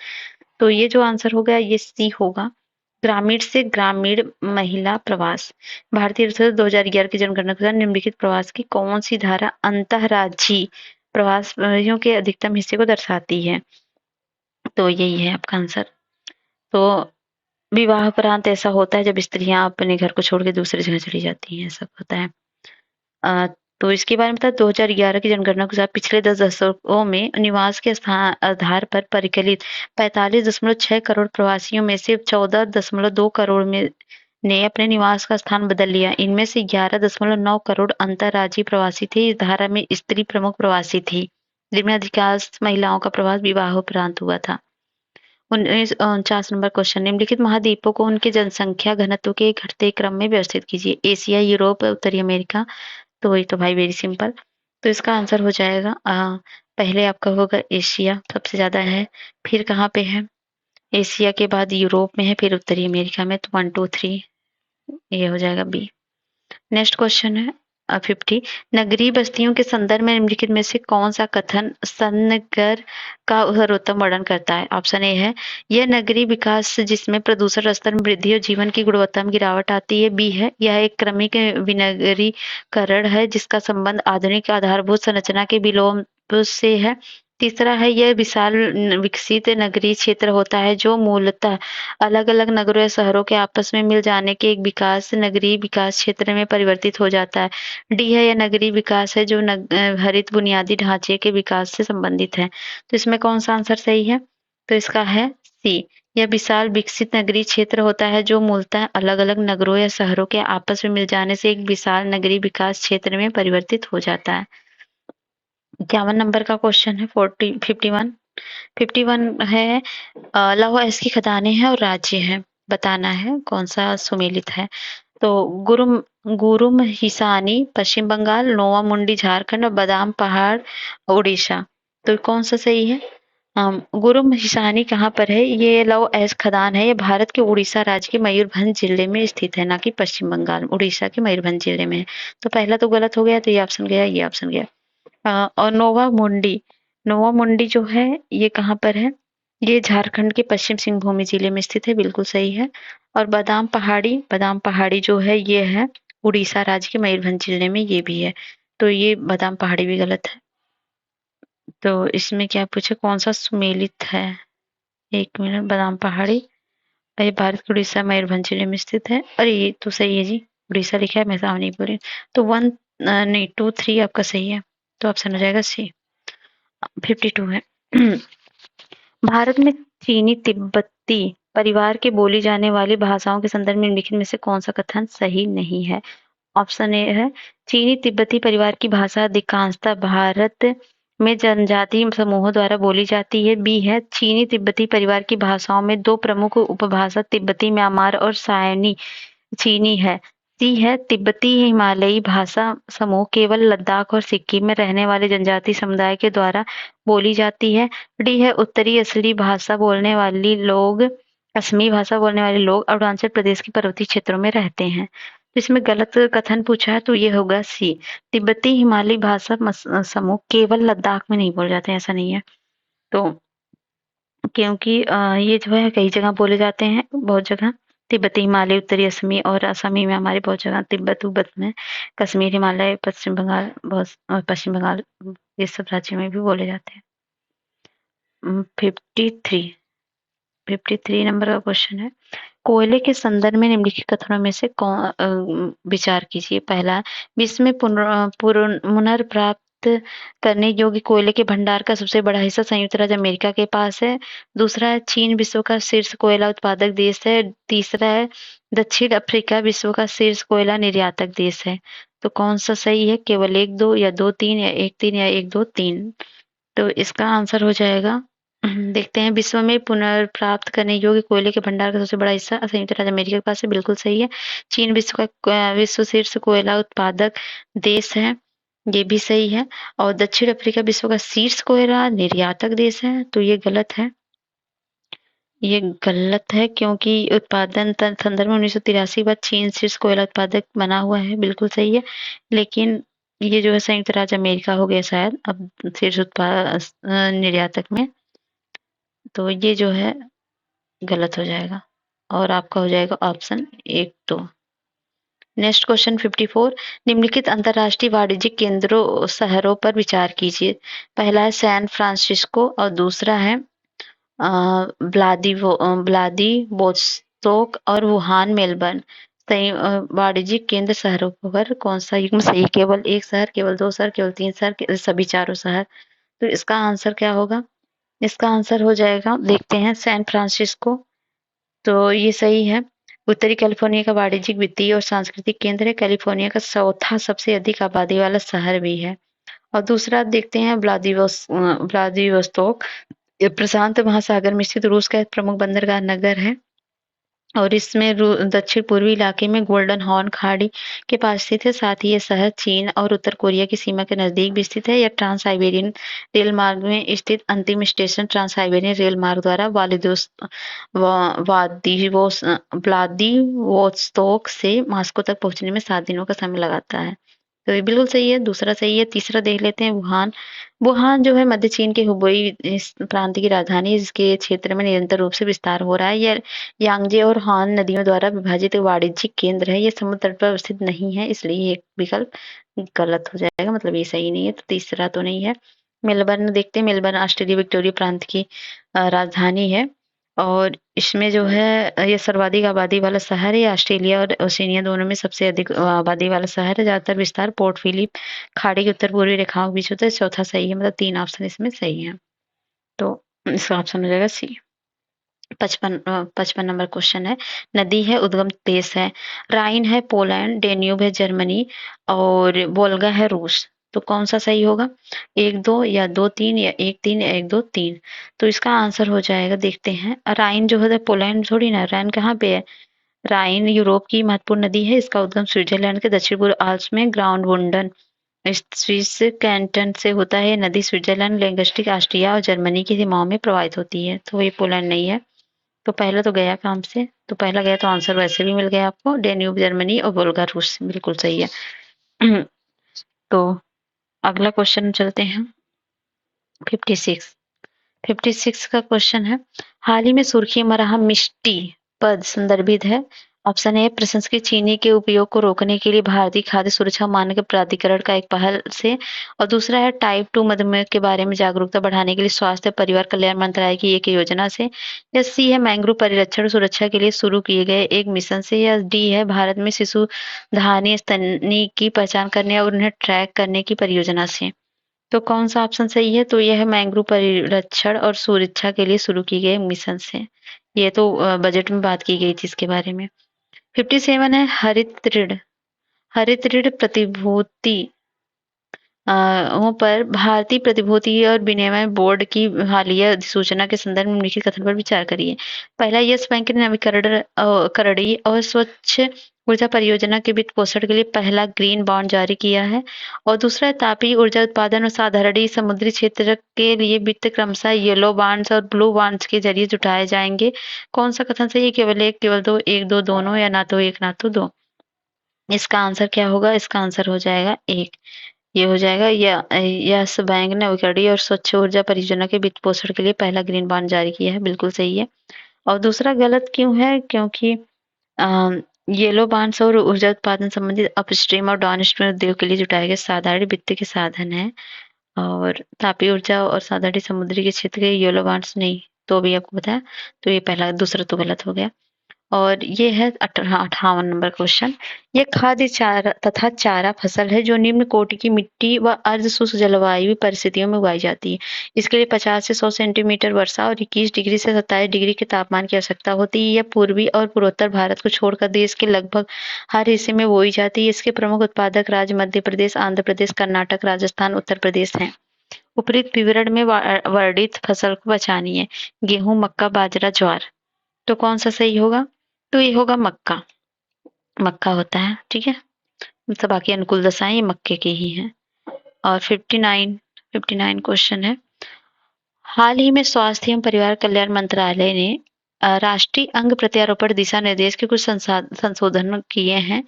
A: तो ये जो आंसर होगा ये सी होगा, ग्रामीण से ग्रामीण महिला प्रवास। भारतीय अर्थव्यवस्था 2011 की जनगणना के अनुसार निम्नलिखित प्रवास की कौन सी धारा अंतर्राज्यीय प्रवासियों के अधिकतम हिस्से को दर्शाती है? तो यही है आपका आंसर। तो विवाह उपरांत ऐसा होता है जब स्त्रियां अपने घर को छोड़ के दूसरी जगह चली जाती हैं, ऐसा होता है। तो इसके बारे में बता, 2011 की जनगणना के अनुसार पिछले 10 दशकों में निवास के स्थान आधार पर परिकलित 45.6 करोड़ प्रवासियों में से 14.2 करोड़ में ने अपने निवास का स्थान बदल लिया। इनमें से 11.9 करोड़ अंतर्राज्यीय प्रवासी थे। इस धारा में स्त्री प्रमुख प्रवासी थी, जिनमें अधिकांश महिलाओं का प्रवास विवाह उपरांत हुआ था। 49 नंबर क्वेश्चन, निम्नलिखित महाद्वीपों को उनके जनसंख्या घनत्व के घटते क्रम में व्यवस्थित कीजिए। एशिया, यूरोप, उत्तरी अमेरिका। तो वही तो भाई वेरी सिंपल। तो इसका आंसर हो जाएगा पहले आपका होगा एशिया सबसे ज्यादा है, फिर कहाँ पे है, एशिया के बाद यूरोप में है, फिर उत्तरी अमेरिका में। तो 1 2 3 ये हो जाएगा बी। नेक्स्ट क्वेश्चन है 50, नगरीय बस्तियों के संदर्भ में निम्नलिखित में से कौन सा कथन सन्नगर का सर्वोत्तम वर्णन करता है। ऑप्शन ए है, यह नगरीय विकास जिसमें प्रदूषण स्तर में वृद्धि और जीवन की गुणवत्ता में गिरावट आती है। बी है, यह एक क्रमिक विनगरीकरण है जिसका संबंध आधुनिक आधारभूत संरचना के विलोप से है। तीसरा है, यह विशाल विकसित नगरीय क्षेत्र होता है जो मूलतः अलग अलग नगरों या शहरों के आपस में मिल जाने के एक विकास नगरीय विकास क्षेत्र में परिवर्तित हो जाता है। डी है, यह नगरीय विकास है जो हरित बुनियादी ढांचे के विकास से संबंधित है। तो इसमें कौन सा आंसर सही है, तो इसका है सी, यह विशाल विकसित नगरीय क्षेत्र होता है जो मूलतः अलग अलग नगरों या शहरों के आपस में मिल जाने से एक विशाल नगरीय विकास क्षेत्र में परिवर्तित हो जाता है। 51 नंबर का क्वेश्चन है 51 है, लौह अयस्क की खदानें हैं और राज्य है, बताना है कौन सा सुमेलित है। तो गुरुम हिसानी पश्चिम बंगाल, नोवा मुंडी झारखंड और बादाम पहाड़ उड़ीसा। तो कौन सा सही है। गुरुम हिसानी कहाँ पर है, ये लौह अयस्क खदान है, ये भारत के उड़ीसा राज्य के मयूरभंज जिले में स्थित है, ना कि पश्चिम बंगाल, उड़ीसा के मयूरभंज जिले में है। तो पहला तो गलत हो गया, तो ये ऑप्शन गया, ये ऑप्शन गया। और नोवा मुंडी जो है ये कहाँ पर है, ये झारखंड के पश्चिम सिंहभूमि जिले में स्थित है, बिल्कुल सही है। और बादाम पहाड़ी जो है ये है उड़ीसा राज्य के मयूरभंज जिले में, ये भी है। तो ये बादाम पहाड़ी भी गलत है। तो इसमें क्या पूछे, कौन सा सुमेलित है, एक मिनट, बादाम पहाड़ी, ये भारत के उड़ीसा मयूरभंज जिले में स्थित है। अरे ये तो सही है जी, उड़ीसा लिखा है, मैं सामने नहीं बोल रही। तो 1 नहीं 2 3 आपका सही है, तो ऑप्शन हो जाएगा सी। 52 है, भारत में चीनी तिब्बती परिवार के बोली जाने वाली भाषाओं के संदर्भ में निम्नलिखित में से कौन सा कथन सही नहीं है। ऑप्शन ए है, चीनी तिब्बती परिवार की भाषा अधिकांशतः भारत में जनजातीय समूहों द्वारा बोली जाती है। बी है, चीनी तिब्बती परिवार की भाषाओं में दो प्रमुख उपभाषा तिब्बती, म्यांमार और सायनी चीनी है। सी है, तिब्बती हिमालयी भाषा समूह केवल लद्दाख और सिक्किम में रहने वाले जनजातीय समुदाय के द्वारा बोली जाती है। डी है, उत्तरी असली भाषा बोलने वाली लोग असमी भाषा बोलने वाले लोग अरुणाचल प्रदेश के पर्वतीय क्षेत्रों में रहते हैं। तो इसमें गलत कथन पूछा है, तो ये होगा सी, तिब्बती हिमालयी भाषा समूह केवल लद्दाख में नहीं बोले जाते हैं, ऐसा नहीं है। तो क्योंकि ये जो है कई जगह बोले जाते हैं, बहुत जगह तिब्बती हिमालय, उत्तरी असमी और असमी में हमारे बहुत जगह, तिब्बत उब्बत में, कश्मीर, हिमालय, पश्चिम बंगाल, बहुत पश्चिम बंगाल, ये सब राज्यों में भी बोले जाते हैं। 53 नंबर का क्वेश्चन है, कोयले के संदर्भ में निम्नलिखित कथनों में से कौन विचार कीजिए। पहला, विश्व में पुनर्प्राप्त करने योग्य कोयले के भंडार का सबसे बड़ा हिस्सा संयुक्त राज्य अमेरिका के पास है। दूसरा है, चीन विश्व का शीर्ष कोयला उत्पादक देश है। तीसरा है, दक्षिण अफ्रीका विश्व का शीर्ष कोयला निर्यातक देश है। तो कौन सा सही है, केवल 1 2 या 2 3 या 1 3 या 1 2 3। तो इसका आंसर हो जाएगा, देखते हैं, विश्व में पुनर्प्राप्त करने योग्य कोयले के भंडार का सबसे बड़ा हिस्सा संयुक्त राज्य अमेरिका के पास है, बिल्कुल सही है। चीन विश्व शीर्ष कोयला उत्पादक देश है, ये भी सही है। और दक्षिण अफ्रीका विश्व का शीर्ष कोयला निर्यातक देश है, तो ये गलत है, ये गलत है, क्योंकि उत्पादन संदर्भ में 1983 के बाद चीन शीर्ष कोयला उत्पादक बना हुआ है, बिल्कुल सही है। लेकिन ये जो है संयुक्त राज्य अमेरिका हो गया शायद अब शीर्ष निर्यातक में, तो ये जो है गलत हो जाएगा और आपका हो जाएगा ऑप्शन 1 2। नेक्स्ट क्वेश्चन 54, निम्नलिखित अंतरराष्ट्रीय वाणिज्यिक केंद्रों शहरों पर विचार कीजिए। पहला है सैन फ्रांसिस्को और दूसरा है व्लादिवोस्तोक और वुहान, मेलबर्न। वाणिज्यिक केंद्र शहरों पर कौन सा युग्म सही, केवल एक शहर, केवल 2 शहर, केवल 3 शहर, सभी चारों शहर। तो इसका आंसर क्या होगा, इसका आंसर हो जाएगा, देखते हैं, सैन फ्रांसिस्को। तो ये सही है, उत्तरी कैलिफोर्निया का वाणिज्यिक, वित्तीय और सांस्कृतिक केंद्र है, कैलिफोर्निया का चौथा सबसे अधिक आबादी वाला शहर भी है। और दूसरा देखते हैं व्लादिवोस्तोक, ये प्रशांत महासागर में स्थित रूस का एक प्रमुख बंदरगाह नगर है और इसमें दक्षिण पूर्वी इलाके में गोल्डन हॉर्न खाड़ी के पास स्थित है। साथ ही ये शहर चीन और उत्तर कोरिया की सीमा के नजदीक भी स्थित है। यह ट्रांस साइबेरियन रेल मार्ग में स्थित अंतिम स्टेशन ट्रांस साइबेरियन रेल मार्ग द्वारा व्लादिवोस्तोक से मॉस्को तक पहुंचने में 7 दिनों का समय लगाता है। तो ये बिल्कुल सही है। दूसरा सही है। तीसरा देख लेते हैं वुहान। वुहान जो है मध्य चीन के हुबेई इस प्रांत की राजधानी है, जिसके क्षेत्र में निरंतर रूप से विस्तार हो रहा है। यह यांगजे और हान नदियों द्वारा विभाजित एक वाणिज्यिक केंद्र है। ये समुद्र तट पर अवस्थित नहीं है, इसलिए ये विकल्प गलत हो जाएगा, मतलब ये सही नहीं है। तो तीसरा तो नहीं है। मेलबर्न देखते हैं। मेलबर्न ऑस्ट्रेलिया विक्टोरिया प्रांत की राजधानी है और इसमें जो है ये सर्वाधिक आबादी वाला शहर है। ऑस्ट्रेलिया और ओशिनिया दोनों में सबसे अधिक आबादी वाला शहर है। ज्यादातर विस्तार पोर्ट फिलिप खाड़ी की उत्तर पूर्वी रेखाओं के बीच होता है। चौथा सही है, मतलब 3 ऑप्शन इसमें सही है। तो इसका ऑप्शन हो जाएगा सी। 55 नंबर क्वेश्चन है। नदी है, उद्गम देश है। राइन है पोलैंड, डेन्यूब है जर्मनी और वोल्गा है रूस। तो कौन सा सही होगा? 1-2 या 2-3 या 1-3 या 1-2-3। तो इसका आंसर हो जाएगा, देखते हैं। राइन जो है पोलैंड थोड़ी ना, राइन कहाँ पे है? राइन यूरोप की महत्वपूर्ण नदी है। इसका उद्गम स्विट्जरलैंड के दक्षिण पूर्व आल्प्स में ग्राउंडवुंडन स्विस कैंटन से होता है। नदी स्विट्जरलैंड, लेंगस्टिक, ऑस्ट्रिया और जर्मनी की सीमाओं में प्रवाहित होती है। तो ये पोलैंड नहीं है। तो पहला तो गया काम से, तो पहला गया तो आंसर वैसे भी मिल गया आपको। डेन्यूब जर्मनी और वोल्गा रूस, बिल्कुल सही है। तो अगला क्वेश्चन चलते हैं। 56 56 का क्वेश्चन है। हाल ही में सुर्खियों में रहा मिष्टी पद संदर्भित है। ऑप्शन ए प्रसंस्कृत चीनी के उपयोग को रोकने के लिए भारतीय खाद्य सुरक्षा मानक प्राधिकरण का एक पहल से, और दूसरा है टाइप 2 मधुमेह के बारे में जागरूकता बढ़ाने के लिए स्वास्थ्य परिवार कल्याण मंत्रालय की एक योजना से, या सी है मैंग्रोव परिरक्षण सुरक्षा के लिए शुरू किए गए एक मिशन से, या डी है भारत में शिशु धानी स्तनी की पहचान करने और उन्हें ट्रैक करने की परियोजना से। तो कौन सा ऑप्शन सही है? तो यह है मैंग्रोव परिरक्षण और सुरक्षा के लिए शुरू की गई मिशन से। ये तो बजट में बात की गई थी इसके बारे में। 57 है हरित ऋण। हरित ऋण प्रतिभूति पर भारतीय प्रतिभूति और विनिमय बोर्ड की हालिया अधिसूचना के संदर्भ में निम्नलिखित कथन पर विचार करिए। पहला, यस बैंक ने नवीकरणीय और स्वच्छ ऊर्जा परियोजना के वित्त पोषण के लिए पहला ग्रीन बॉन्ड जारी किया है। और दूसरा है तापीय ऊर्जा उत्पादन और साधारण समुद्री क्षेत्र के लिए वित्त क्रमशः येलो बॉन्ड्स और ब्लू बॉन्ड्स के जरिए जुटाए जाएंगे। कौन सा कथन सही है? केवल एक, केवल दो, एक दो दोनों, या ना तो एक ना तो दो। इसका आंसर क्या होगा? इसका आंसर हो जाएगा एक। ये हो जाएगा, या यस बैंक ने नवीकरणीय और स्वच्छ ऊर्जा परियोजना के वित्त पोषण के लिए पहला ग्रीन बॉन्ड जारी किया है, बिल्कुल सही है। और दूसरा गलत क्यों है? क्योंकि येलो बॉन्ड्स और ऊर्जा उत्पादन संबंधित अपस्ट्रीम और डाउनस्ट्रीम उद्योग के लिए जुटाए गए साधारण वित्त के साधन है, और तापीय ऊर्जा और साधारण समुद्री के क्षेत्र के येलो बॉन्ड्स नहीं। तो भी आपको बताया, तो ये पहला, दूसरा तो गलत हो गया। और ये है 58 नंबर क्वेश्चन। ये खाद्य चारा तथा चारा फसल है जो निम्न कोटि की मिट्टी व अर्ध शुष्क जलवायु परिस्थितियों में उगाई जाती है। इसके लिए 50 से 100 सेंटीमीटर वर्षा और 21 डिग्री से 27 डिग्री के तापमान की आवश्यकता होती है। यह पूर्वी और पूर्वोत्तर भारत को छोड़कर देश के लगभग हर हिस्से में बोई जाती है। इसके प्रमुख उत्पादक राज्य मध्य प्रदेश, आंध्र प्रदेश, कर्नाटक, राजस्थान, उत्तर प्रदेश हैं। उपरोक्त विवरण में वर्णित फसल को पहचानिए है। गेहूं, मक्का, बाजरा, ज्वार। तो कौन सा सही होगा? तो ये होगा मक्का। मक्का होता है, ठीक है। मतलब बाकी अनुकूल दशाएं ये मक्के की ही हैं। और 59 क्वेश्चन है। हाल ही में स्वास्थ्य एवं परिवार कल्याण मंत्रालय ने राष्ट्रीय अंग प्रत्यारोपण दिशा निर्देश के कुछ संशोधन किए हैं।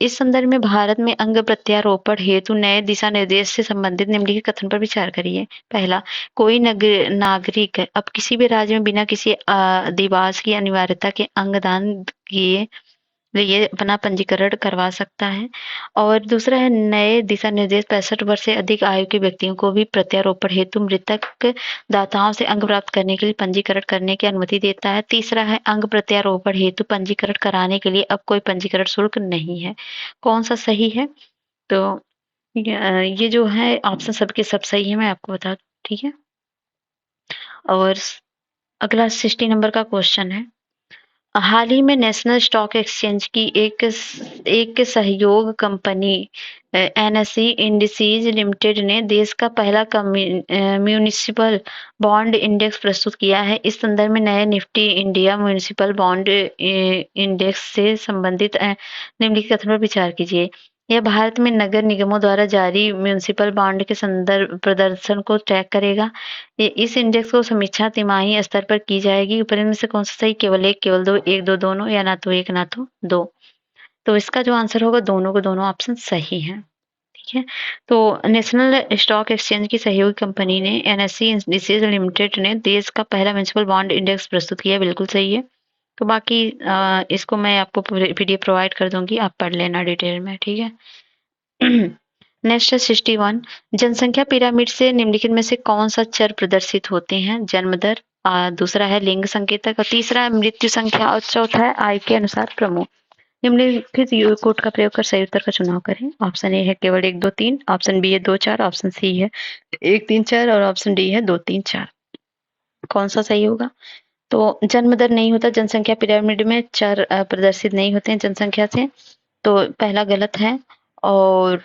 A: इस संदर्भ में भारत में अंग प्रत्यारोपण हेतु नए दिशा निर्देश से संबंधित निम्नलिखित कथन पर विचार करिए। पहला, कोई नागरिक अब किसी भी राज्य में बिना किसी दिवास की अनिवार्यता के अंगदान किए लिए अपना पंजीकरण करवा सकता है। और दूसरा है नए दिशा निर्देश 65 वर्ष से अधिक आयु के व्यक्तियों को भी प्रत्यारोपण हेतु मृतक दाताओं से अंग प्राप्त करने के लिए पंजीकरण करने की अनुमति देता है। तीसरा है अंग प्रत्यारोपण हेतु पंजीकरण कराने के लिए अब कोई पंजीकरण शुल्क नहीं है। कौन सा सही है? तो ये जो है ऑप्शन सबके सब सही है, मैं आपको बता दूं, ठीक है। और अगला 60 नंबर का क्वेश्चन है। हाल ही में नेशनल स्टॉक एक्सचेंज की एक सहयोग कंपनी एनएसई इंडिसीज लिमिटेड ने देश का पहला म्यूनिसिपल बॉन्ड इंडेक्स प्रस्तुत किया है। इस संदर्भ में नए Nifty India municipal bond index से संबंधित निम्नलिखित कथनों पर विचार कीजिए। यह भारत में नगर निगमों द्वारा जारी म्यूनिसिपल बॉन्ड के संदर्भ प्रदर्शन को ट्रैक करेगा। इस इंडेक्स को समीक्षा तिमाही स्तर पर की जाएगी। ऊपर इनमें से कौन सा सही? केवल एक, केवल दो, एक दो दोनों, या ना तो एक ना तो दो। तो इसका जो आंसर होगा दोनों को दोनों ऑप्शन सही है। ठीक है, तो नेशनल स्टॉक एक्सचेंज की सहयोगी कंपनी ने एनएसई इंडिसेज लिमिटेड ने देश का पहला म्यूनिसिपल बॉन्ड इंडेक्स प्रस्तुत किया, बिल्कुल सही है। तो बाकी इसको मैं आपको पीडीएफ प्रोवाइड कर दूंगी, आप पढ़ लेना डिटेल में। ठीक है। नेक्स्ट है 61। जनसंख्या पिरामिड से निम्नलिखित में से कौन सा चर प्रदर्शित होते हैं? जन्म दर, दूसरा है लिंग संकेतक, और तीसरा है मृत्यु संख्या, और चौथा है आय के अनुसार प्रमुख। निम्नलिखित कोड का प्रयोग कर सही उत्तर का चुनाव करें। ऑप्शन ए है केवल 1 2 3, ऑप्शन बी है 2 4, ऑप्शन सी है 1 3 4, और ऑप्शन डी है 2 3 4। कौन सा सही होगा? तो जन्म दर नहीं होता जनसंख्या पिरामिड में, चर प्रदर्शित नहीं होते हैं जनसंख्या से, तो पहला गलत है। और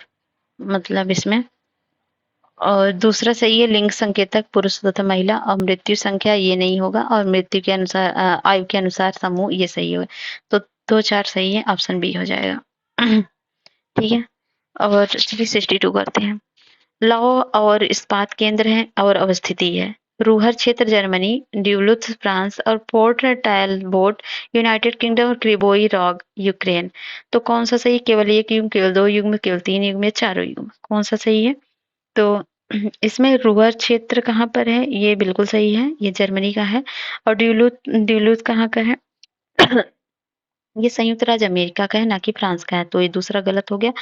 A: मतलब इसमें, और दूसरा सही है लिंग संकेतक, पुरुष तथा महिला, और मृत्यु संख्या ये नहीं होगा, और मृत्यु के अनुसार आयु के अनुसार समूह ये सही होगा। तो 2 4 सही है, ऑप्शन बी हो जाएगा। ठीक है, और चलिए 62 करते हैं। लौह और इस्पात केंद्र है और अवस्थिति है। रूहर क्षेत्र जर्मनी, ड्यूलुथ फ्रांस, और पोर्ट टैलबोट यूनाइटेड किंगडम, और क्रिबोई रॉग यूक्रेन। तो कौन सा सही? केवल एक युग्म, केवल दो युग्म, केवल तीन युग्म, या चारों युग्म? कौन सा सही है? तो इसमें रूहर क्षेत्र कहाँ पर है? ये बिल्कुल सही है, ये जर्मनी का है। और ड्यूलुथ ड्यूलुथ कहाँ का है? ये संयुक्त राज्य अमेरिका का है, ना कि फ्रांस का है, तो ये दूसरा गलत हो गया।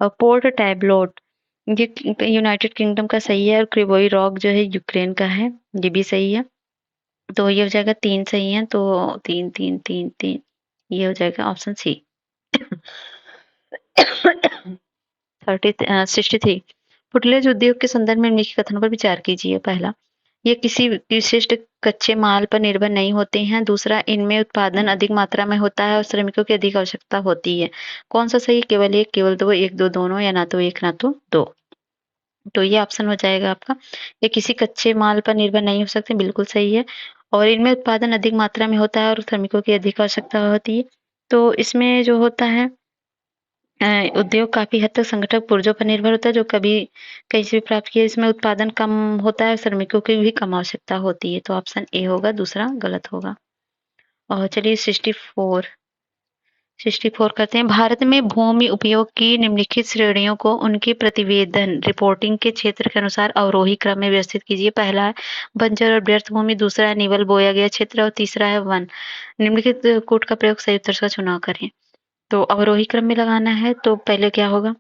A: और पोर्ट टैबलोट ये यूनाइटेड किंगडम का सही है, और क्रिबोई रॉक जो है यूक्रेन का है, ये भी सही है। तो ये हो जाएगा 3 सही है, तो 3 3 3 3, ये हो जाएगा ऑप्शन सी। 63। फुटलेज उद्योग के संदर्भ में निम्नलिखित कथनों पर विचार कीजिए। पहला, ये किसी विशिष्ट कच्चे माल पर निर्भर नहीं होते हैं। दूसरा, इनमें उत्पादन अधिक मात्रा में होता है और श्रमिकों की अधिक आवश्यकता होती है। कौन सा सही? केवल एक, केवल दो, एक दो दोनों, या ना तो एक ना तो दो। तो ये ऑप्शन हो जाएगा आपका, ये किसी कच्चे माल पर निर्भर नहीं हो सकते, बिल्कुल सही है। और इनमें उत्पादन अधिक मात्रा में होता है और श्रमिकों की अधिक आवश्यकता होती है। तो इसमें जो होता है उद्योग काफी हद तक संगठक पुर्जों पर निर्भर होता है, जो कभी कहीं से भी प्राप्त किया। इसमें उत्पादन कम होता है, श्रमिकों की भी कम आवश्यकता होती है। तो ऑप्शन ए होगा, दूसरा गलत होगा। और चलिए 64 करते हैं। भारत में भूमि उपयोग की निम्नलिखित श्रेणियों को उनकी प्रतिवेदन रिपोर्टिंग के क्षेत्र के अनुसार अवरोही क्रम में व्यवस्थित कीजिए। पहला है बंजर और व्यर्थ भूमि, दूसरा है निवल बोया गया क्षेत्र, और तीसरा है वन। निम्नलिखित कोड का प्रयोग सही उत्तर का चुनाव करें। तो अवरोही क्रम में लगाना है, तो पहले क्या होगा?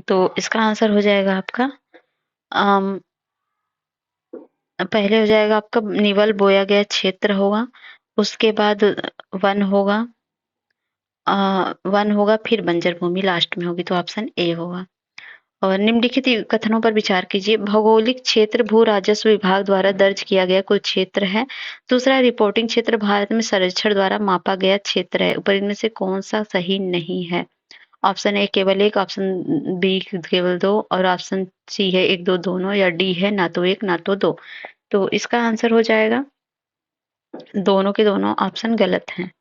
A: तो इसका आंसर हो जाएगा आपका पहले हो जाएगा आपका निवल बोया गया क्षेत्र होगा, उसके बाद वन होगा, वन होगा, फिर बंजर भूमि लास्ट में होगी, तो ऑप्शन ए होगा। और निम्नलिखित कथनों पर विचार कीजिए। भौगोलिक क्षेत्र भू राजस्व विभाग द्वारा दर्ज किया गया कोई क्षेत्र है। दूसरा, रिपोर्टिंग क्षेत्र भारत में सर्वेक्षण द्वारा मापा गया क्षेत्र है। ऊपर इनमें से कौन सा सही नहीं है? ऑप्शन ए केवल एक, ऑप्शन बी केवल दो, और ऑप्शन सी है एक दो दोनों, या डी है ना तो एक ना तो दो। तो इसका आंसर हो जाएगा दोनों के दोनों ऑप्शन गलत हैं,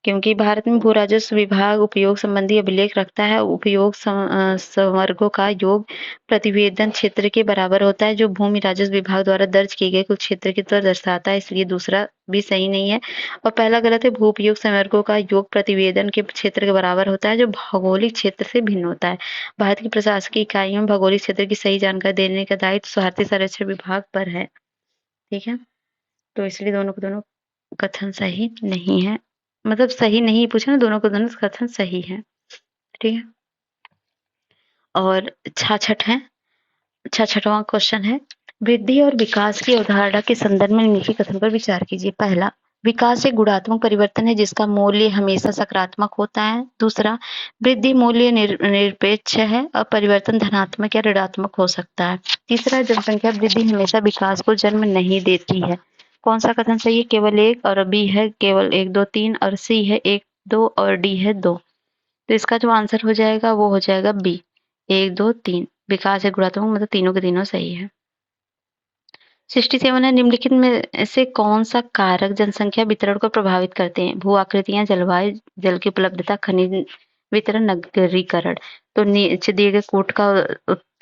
A: क्योंकि भारत में भू राजस्व विभाग उपयोग संबंधी अभिलेख रखता है। उपयोग संवर्गों का योग प्रतिवेदन क्षेत्र के बराबर होता है, जो भूमि राजस्व विभाग द्वारा दर्ज किए गए कुल क्षेत्र की तरह दर्शाता है, इसलिए दूसरा भी सही नहीं है। और पहला गलत है, भू उपयोग संवर्गों का योग प्रतिवेदन के क्षेत्र के बराबर होता है, जो भौगोलिक क्षेत्र से भिन्न होता है। भारत की प्रशासकीय इकाइयों में भौगोलिक क्षेत्र की सही जानकारी देने का दायित्व भारतीय सर्वेक्षण विभाग पर है। ठीक है, तो इसलिए दोनों को दोनों कथन सही नहीं है, मतलब सही नहीं पूछा ना, दोनों को दोनों कथन सही है। ठीक है, और 66वां क्वेश्चन है, वृद्धि और विकास की अवधारणा के संदर्भ में निम्नलिखित कथन पर विचार कीजिए। पहला, विकास एक गुणात्मक परिवर्तन है जिसका मूल्य हमेशा सकारात्मक होता है। दूसरा, वृद्धि मूल्य निरपेक्ष है और परिवर्तन धनात्मक या ऋणात्मक हो सकता है। तीसरा, जनसंख्या वृद्धि हमेशा विकास को जन्म नहीं देती है। कौन सा कथन सही है? केवल एक, और बी है केवल 1 2 3, और सी है 1 2, और डी है 2। तो इसका जो आंसर हो जाएगा वो हो जाएगा बी, 1 2 3। विकास है गुणात्मक, मतलब तीनों के तीनों सही है। 67 है, निम्नलिखित में से कौन सा कारक जनसंख्या वितरण को प्रभावित करते हैं? भू आकृतियां, जलवायु, जल की उपलब्धता, खनिज वितरण, नगरीकरण। तो नीचे दिए गए कोट का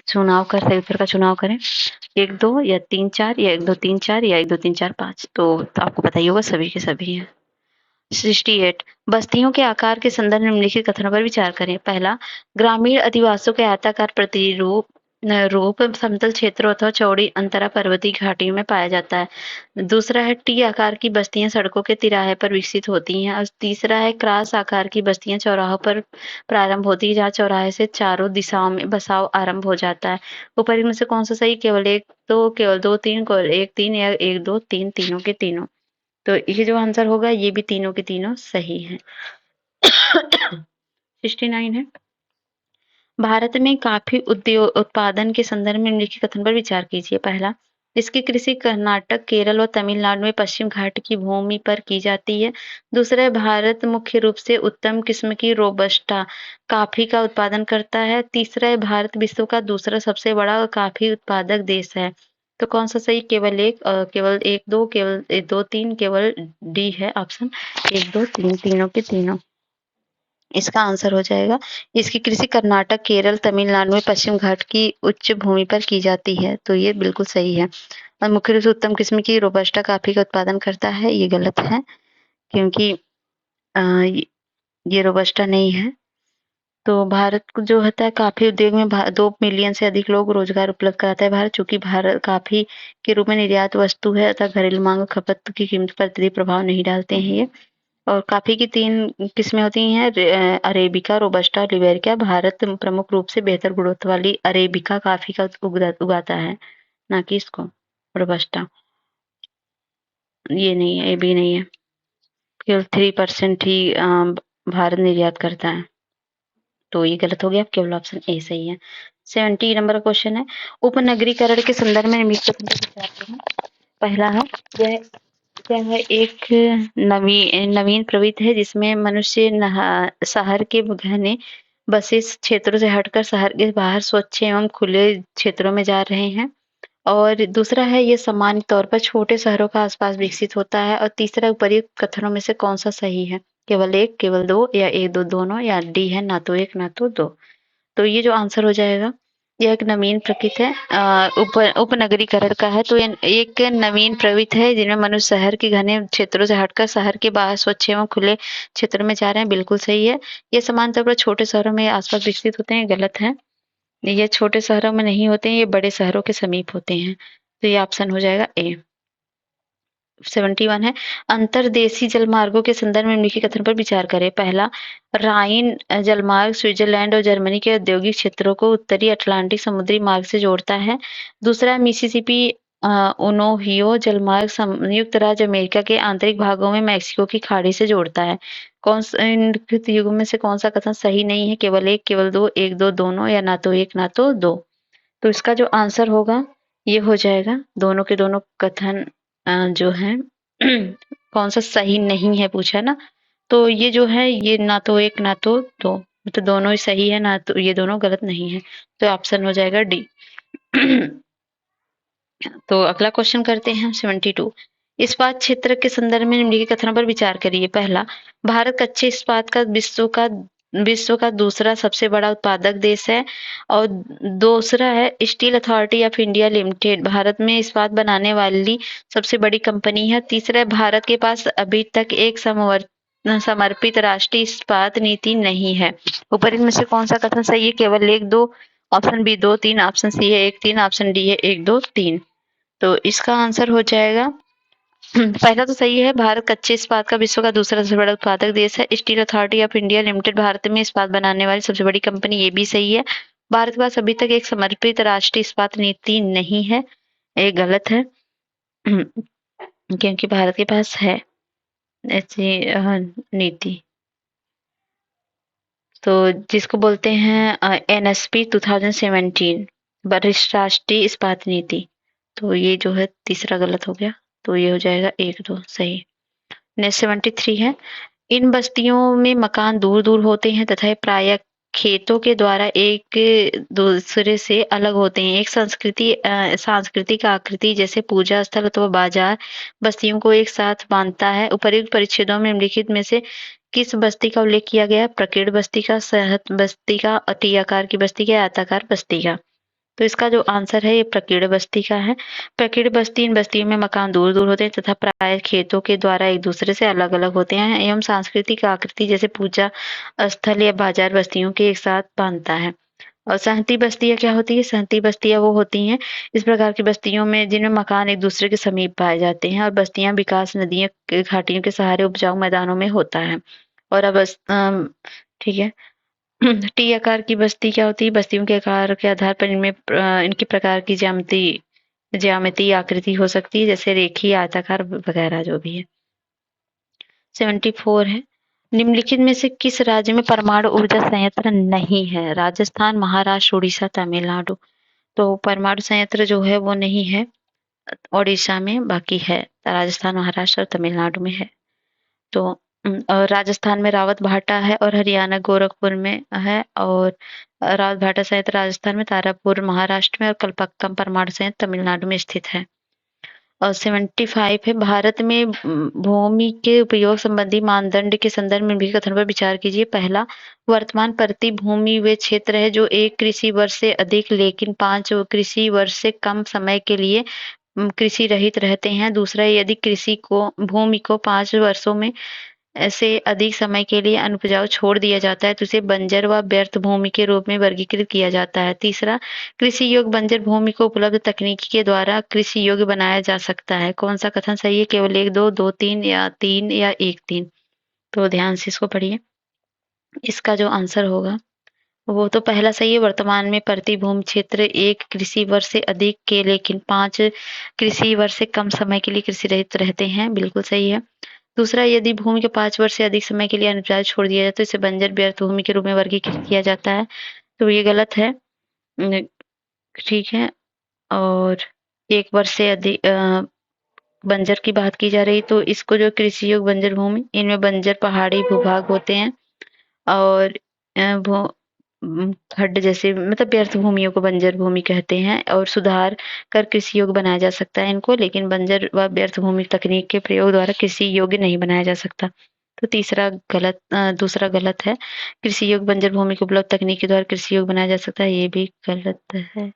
A: चुनाव कर, सही उत्तर का चुनाव करें। 1 2 या 3 4, या 1 2 3 4, या 1 2 3 4 5। तो आपको पता ही होगा सभी के सभी हैं। 68 बस्तियों के आकार के संदर्भ में निम्नलिखित कथनों पर विचार करें। पहला, ग्रामीण अधिवासियों के आयताकार प्रतिरूप रूप समतल क्षेत्रों अथवा चौड़ी अंतरा पर्वतीय घाटियों में पाया जाता है। दूसरा है, टी आकार की बस्तियां सड़कों के तिराहे पर विकसित होती हैं। और तीसरा है, क्रॉस आकार की बस्तियां चौराहों पर प्रारंभ होती है, जहाँ चौराहे से चारों दिशाओं में बसाव आरंभ हो जाता है। ऊपर इनमें से कौन सा सही? केवल 1 2, केवल 2 3, केवल 1 3, या 1 2 3, तीनों के तीनों। तो ये जो आंसर होगा ये भी तीनों के तीनों सही है। 69 है, भारत में काफी उद्योग उत्पादन के संदर्भ में निम्नलिखित कथन पर विचार कीजिए। पहला, इसकी कृषि कर्नाटक, केरल और तमिलनाडु में पश्चिम घाट की भूमि पर की जाती है। दूसरा है, भारत मुख्य रूप से उत्तम किस्म की रोबस्टा कॉफी का उत्पादन करता है। तीसरा है, भारत विश्व का दूसरा सबसे बड़ा कॉफी उत्पादक देश है। तो कौन सा सही? केवल एक, केवल 1 2, केवल 2 3, केवल डी है ऑप्शन 1 2 3, तीनों के तीनों। इसका आंसर हो जाएगा, इसकी कृषि कर्नाटक, केरल, तमिलनाडु में पश्चिम घाट की उच्च भूमि पर की जाती है। तो ये बिल्कुल सही है। और मुख्य रूप से उत्तम किस्म की रोबस्टा कॉफी का उत्पादन करता है, ये गलत है, क्योंकि ये रोबस्टा नहीं है। तो भारत को जो होता है काफी उद्योग में 2 मिलियन से अधिक लोग रोजगार उपलब्ध कराता है भारत, चूंकि भारत काफी के रूप में निर्यात वस्तु है, अतः घरेलू मांग और खपत की कीमत पर अत्यधिक प्रभाव नहीं डालते हैं ये। और कॉफी की 3 किस्में होती हैं, अरेबिका, रोबस्टा और लिबेरिया। भारत प्रमुख रूप से बेहतर गुणवत्ता वाली अरेबिका कॉफी का उगाता है, ना कि इसको रोबस्टा। ये नहीं है, ये भी नहीं है, केवल 3% ही भारत निर्यात करता है। तो ये गलत हो गया, केवल ऑप्शन ए सही है। 70 नंबर का क्वेश्चन है, उपनगरीकरण के संदर्भ में निम्नलिखित कथन पर विचार करें। पहला है, यह एक नवीन प्रवृत्ति है जिसमें मनुष्य शहर के घने बसे क्षेत्रों से हटकर शहर के बाहर स्वच्छ एवं खुले क्षेत्रों में जा रहे हैं। और दूसरा है, ये सामान्य तौर पर छोटे शहरों का आसपास विकसित होता है। और तीसरा, उपर्युक्त कथनों में से कौन सा सही है? केवल एक, केवल दो, या 1 2 दोनों, या डी है ना तो एक ना तो दो। तो ये जो आंसर हो जाएगा, यह एक नवीन प्रकृति है, उपनगरीकरण का है। तो ये एक नवीन प्रवृत्ति है जिनमें मनुष्य शहर के घने क्षेत्रों से हटकर शहर के बाहर स्वच्छ एवं खुले क्षेत्रों में जा रहे हैं, बिल्कुल सही है। ये सामान्य तौर पर छोटे शहरों में आसपास विकसित होते हैं, गलत है। ये छोटे शहरों में नहीं होते हैं, ये बड़े शहरों के समीप होते हैं। तो ये ऑप्शन हो जाएगा ए। 71 है, अंतर्देशीय जलमार्गों के संदर्भ में निम्नलिखित कथन पर विचार करें। पहला, राइन जलमार्ग स्विट्जरलैंड और जर्मनी के औद्योगिक क्षेत्रों को उत्तरी अटलांटिक समुद्री मार्ग से जोड़ता है। दूसरा, मिसिसिपी ओनोहियो जलमार्ग संयुक्त राज्य अमेरिका के आंतरिक भागों में मैक्सिको की खाड़ी से जोड़ता है। निम्नलिखित युगों में से कौन सा कथन सही नहीं है? केवल एक, केवल दो, 1 2 दोनों, या ना तो एक ना तो दो। तो इसका जो आंसर होगा ये हो जाएगा, दोनों के दोनों कथन जो है कौन सा सही नहीं है पूछा ना, तो ये जो है ये ना तो एक ना तो दो, तो दोनों ही सही है, ना तो ये दोनों गलत नहीं है। तो ऑप्शन हो जाएगा डी। तो अगला क्वेश्चन करते हैं 72, इस्पात क्षेत्र के संदर्भ में निम्नलिखित कथनों पर विचार करिए। पहला, भारत कच्चे इस्पात का विश्व का दूसरा सबसे बड़ा उत्पादक देश है। और दूसरा है, steel authority of India limited Bharat में इस्पात बनाने वाली सबसे बड़ी कंपनी है। तीसरा है, भारत के पास अभी तक एक समर्पित राष्ट्रीय इस्पात नीति नहीं है। ऊपर इनमें से कौन सा कथन सही है? केवल 1 2, ऑप्शन बी 2 3, ऑप्शन सी है 1 3, ऑप्शन डी है 1 2 3। तो इसका आंसर हो जाएगा, पहला तो सही है, भारत कच्चे इस्पात का विश्व का दूसरा सबसे बड़ा उत्पादक देश है। Steel authority of India limited Bharat में इस्पात बनाने वाली सबसे बड़ी कंपनी, ये भी सही है। भारत के पास अभी तक एक समर्पित राष्ट्रीय इस्पात नीति नहीं है, ये गलत है। क्योंकि भारत के पास है ऐसी नीति, तो जिसको बोलते हैं NSP 2017 वरिष्ठ राष्ट्रीय इस्पात नीति। तो ये जो है तीसरा गलत हो गया। तो ये हो जाएगा 1, 2 सही। नेक्स्ट 73 है, इन बस्तियों में मकान दूर-दूर होते हैं तथा ये प्रायः खेतों के द्वारा एक दूसरे से अलग होते हैं। एक सांस्कृतिक आकृति जैसे पूजा स्थल अथवा बाजार बस्तियों को एक साथ बांधता है। उपर्युक्त परिच्छेदों में निम्नलिखित में से किस बस्ती का उल्लेख किया गया है? प्रकीर्ण बस्ती का, सहत बस्ती का, टी आकार की बस्ती का, आयताकार बस्ती का। तो इसका जो आंसर है ये प्रकीर्ण बस्ती का है। प्रकीर्ण बस्ती, इन बस्तियों में मकान दूर-दूर होते हैं तथा प्राय खेतों के द्वारा एक दूसरे से अलग-अलग होते हैं एवं सांस्कृतिक आकृति जैसे पूजा स्थल या बाजार बस्तियों के एक साथ बांधता है। और सहती बस्तियाँ क्या होती है? सहती बस्तियाँ वो होती हैं इस प्रकार की बस्तियों में जिनमें मकान एक दूसरे के समीप पाए जाते हैं और बस्तियाँ विकास नदियों के घाटियों के सहारे उपजाऊ मैदानों में होता है। और अब ठीक है। टी आकार की बस्ती क्या होती है? बस्तियों के आकार के आधार पर इनमें इनके प्रकार की ज्यामितीय आकृति हो सकती है जैसे रेखीय, आयताकार वगैरह जो भी है। 74 है, निम्नलिखित में से किस राज्य में परमाणु ऊर्जा संयंत्र नहीं है? राजस्थान, महाराष्ट्र, उड़ीसा, तमिलनाडु। तो परमाणु संयंत्र जो है वो नहीं है ओडिशा में, बाकी है राजस्थान, महाराष्ट्र और तमिलनाडु में है। तो और राजस्थान में रावत भाटा है और हरियाणा गोरखपुर में है और रावत भाटा संयंत्र राजस्थान में, तारापुर महाराष्ट्र में और कलपक्कम परमाणु संयंत्र तमिलनाडु में स्थित है। और 75 है, भारत में भूमि के उपयोग संबंधी मानदंड के संदर्भ में निम्नलिखित कथन पर विचार कीजिए। पहला, वर्तमान प्रति भूमि वे क्षेत्र है जो 1 कृषि वर्ष से अधिक लेकिन 5 कृषि वर्ष से कम समय के लिए कृषि रहित रहते हैं। दूसरा, यदि भूमि को 5 वर्षों में से अधिक समय के लिए अनुपजाऊ छोड़ दिया जाता है तो इसे बंजर व व्यर्थ भूमि के रूप में वर्गीकृत किया जाता है। तीसरा, कृषि योग्य बंजर भूमि को उपलब्ध तकनीक के द्वारा कृषि योग्य बनाया जा सकता है। कौन सा कथन सही है? केवल 1, 2, 2, 3 या 3 या 1, 3। तो ध्यान से इसको पढ़िए। इसका जो आंसर होगा वो तो पहला सही है, वर्तमान में प्रति भूमि क्षेत्र 1 कृषि वर्ष से अधिक के लेकिन 5 कृषि वर्ष से कम समय के लिए कृषि रहित रहते हैं, बिल्कुल सही है। दूसरा, यदि भूमि को 5 वर्ष से अधिक समय के लिए अनुपजाऊ छोड़ दिया जाए तो इसे बंजर व्यर्थ भूमि के रूप में वर्गीकृत किया जाता है, तो ये गलत है। ठीक है। और 1 वर्ष से अधिक बंजर की बात की जा रही तो इसको जो कृषि योग्य बंजर भूमि, इनमें बंजर पहाड़ी भूभाग होते हैं और खड्ड जैसे मतलब व्यर्थ भूमियों को बंजर भूमि कहते हैं और सुधार कर कृषि योग्य बनाया जा सकता है इनको, लेकिन बंजर व व्यर्थ भूमि तकनीक के प्रयोग द्वारा कृषि योग्य नहीं बनाया जा सकता। तो दूसरा गलत है। कृषि योग्य बंजर भूमि को उपलब्ध तकनीक के द्वारा कृषि योग्य बनाया जा सकता है, ये भी गलत है।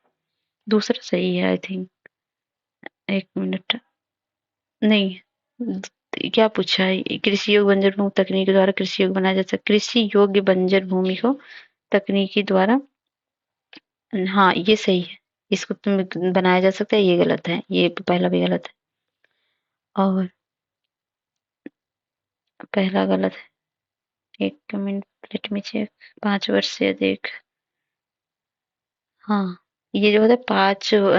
A: दूसरा सही है आई थिंक। 1 मिनट, नहीं क्या पूछा है? कृषि योग्य बंजर भूमि तकनीक के द्वारा कृषि योग्य बनाया जा सकता है, कृषि योग्य बंजर भूमि को तकनीकी द्वारा, हाँ ये सही है, इसको तुम बनाया जा सकता है, ये गलत है, ये पहला भी गलत है और पहला गलत है। 1 मिनट, लेट मी चेक। 5 वर्ष से अधिक, हाँ ये जो होता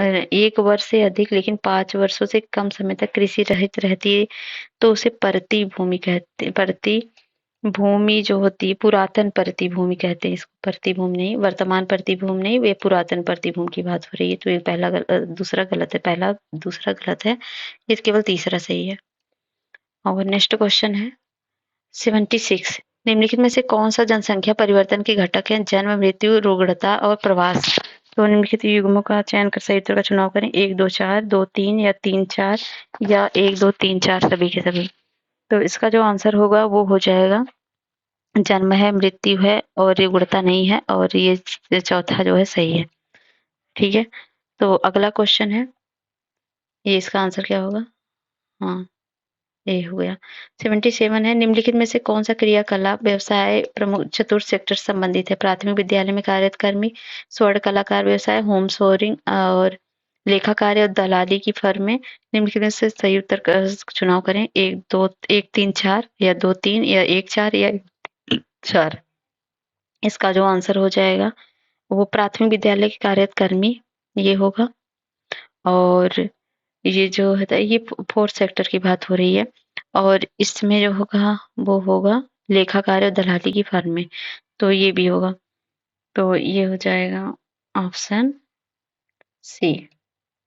A: है 1 वर्ष से अधिक लेकिन 5 वर्षों से कम समय तक कृषि रहित रहती है तो उसे परती भूमि कहते हैं। परती भूमि जो होती है, पुरातन परती भूमि कहते हैं इसको, परती भूमि नहीं, वर्तमान परती भूमि नहीं, वे पुरातन परती भूमि की बात हो रही है। तो ये दूसरा गलत है, पहला दूसरा गलत है, ये केवल तीसरा सही है। और नेक्स्ट क्वेश्चन है 76, निम्नलिखित में से कौन सा जनसंख्या परिवर्तन के घटक है? जन्म, मृत्यु, रुग्णता और प्रवास। तो निम्नलिखित युग्मों का चयन कर सही उत्तर का चुनाव करें। 1, 2, 4, 2, 3 या 3, 4 या 1, 2, 3, 4 सभी के सभी। तो इसका जो आंसर होगा वो हो जाएगा जन्म है, मृत्यु है और ये गुणता नहीं है और ये चौथा जो है सही है। ठीक है, तो अगला क्वेश्चन है, ये इसका आंसर क्या होगा? हाँ ये हो गया। 77 है, निम्नलिखित में से कौन सा क्रियाकलाप व्यवसाय प्रमुख चतुर्थ सेक्टर से संबंधित है? प्राथमिक विद्यालय में कार्यरत कर्मी, स्वर्ण कलाकार व्यवसाय, होम सोरिंग और लेखा कार्य और दलाली की फर्म में। निम्नलिखित में से सही उत्तर का चुनाव करें। 1, 2, 1, 3, 4 या 2, 3 या 1, 4 या 4। इसका जो आंसर हो जाएगा वो प्राथमिक विद्यालय के कार्यरत कर्मी ये होगा और ये जो है ये 4th सेक्टर की बात हो रही है और इसमें जो होगा वो होगा लेखा कार्य और दलाली की फर्म में, तो ये भी होगा। तो ये हो जाएगा ऑप्शन सी।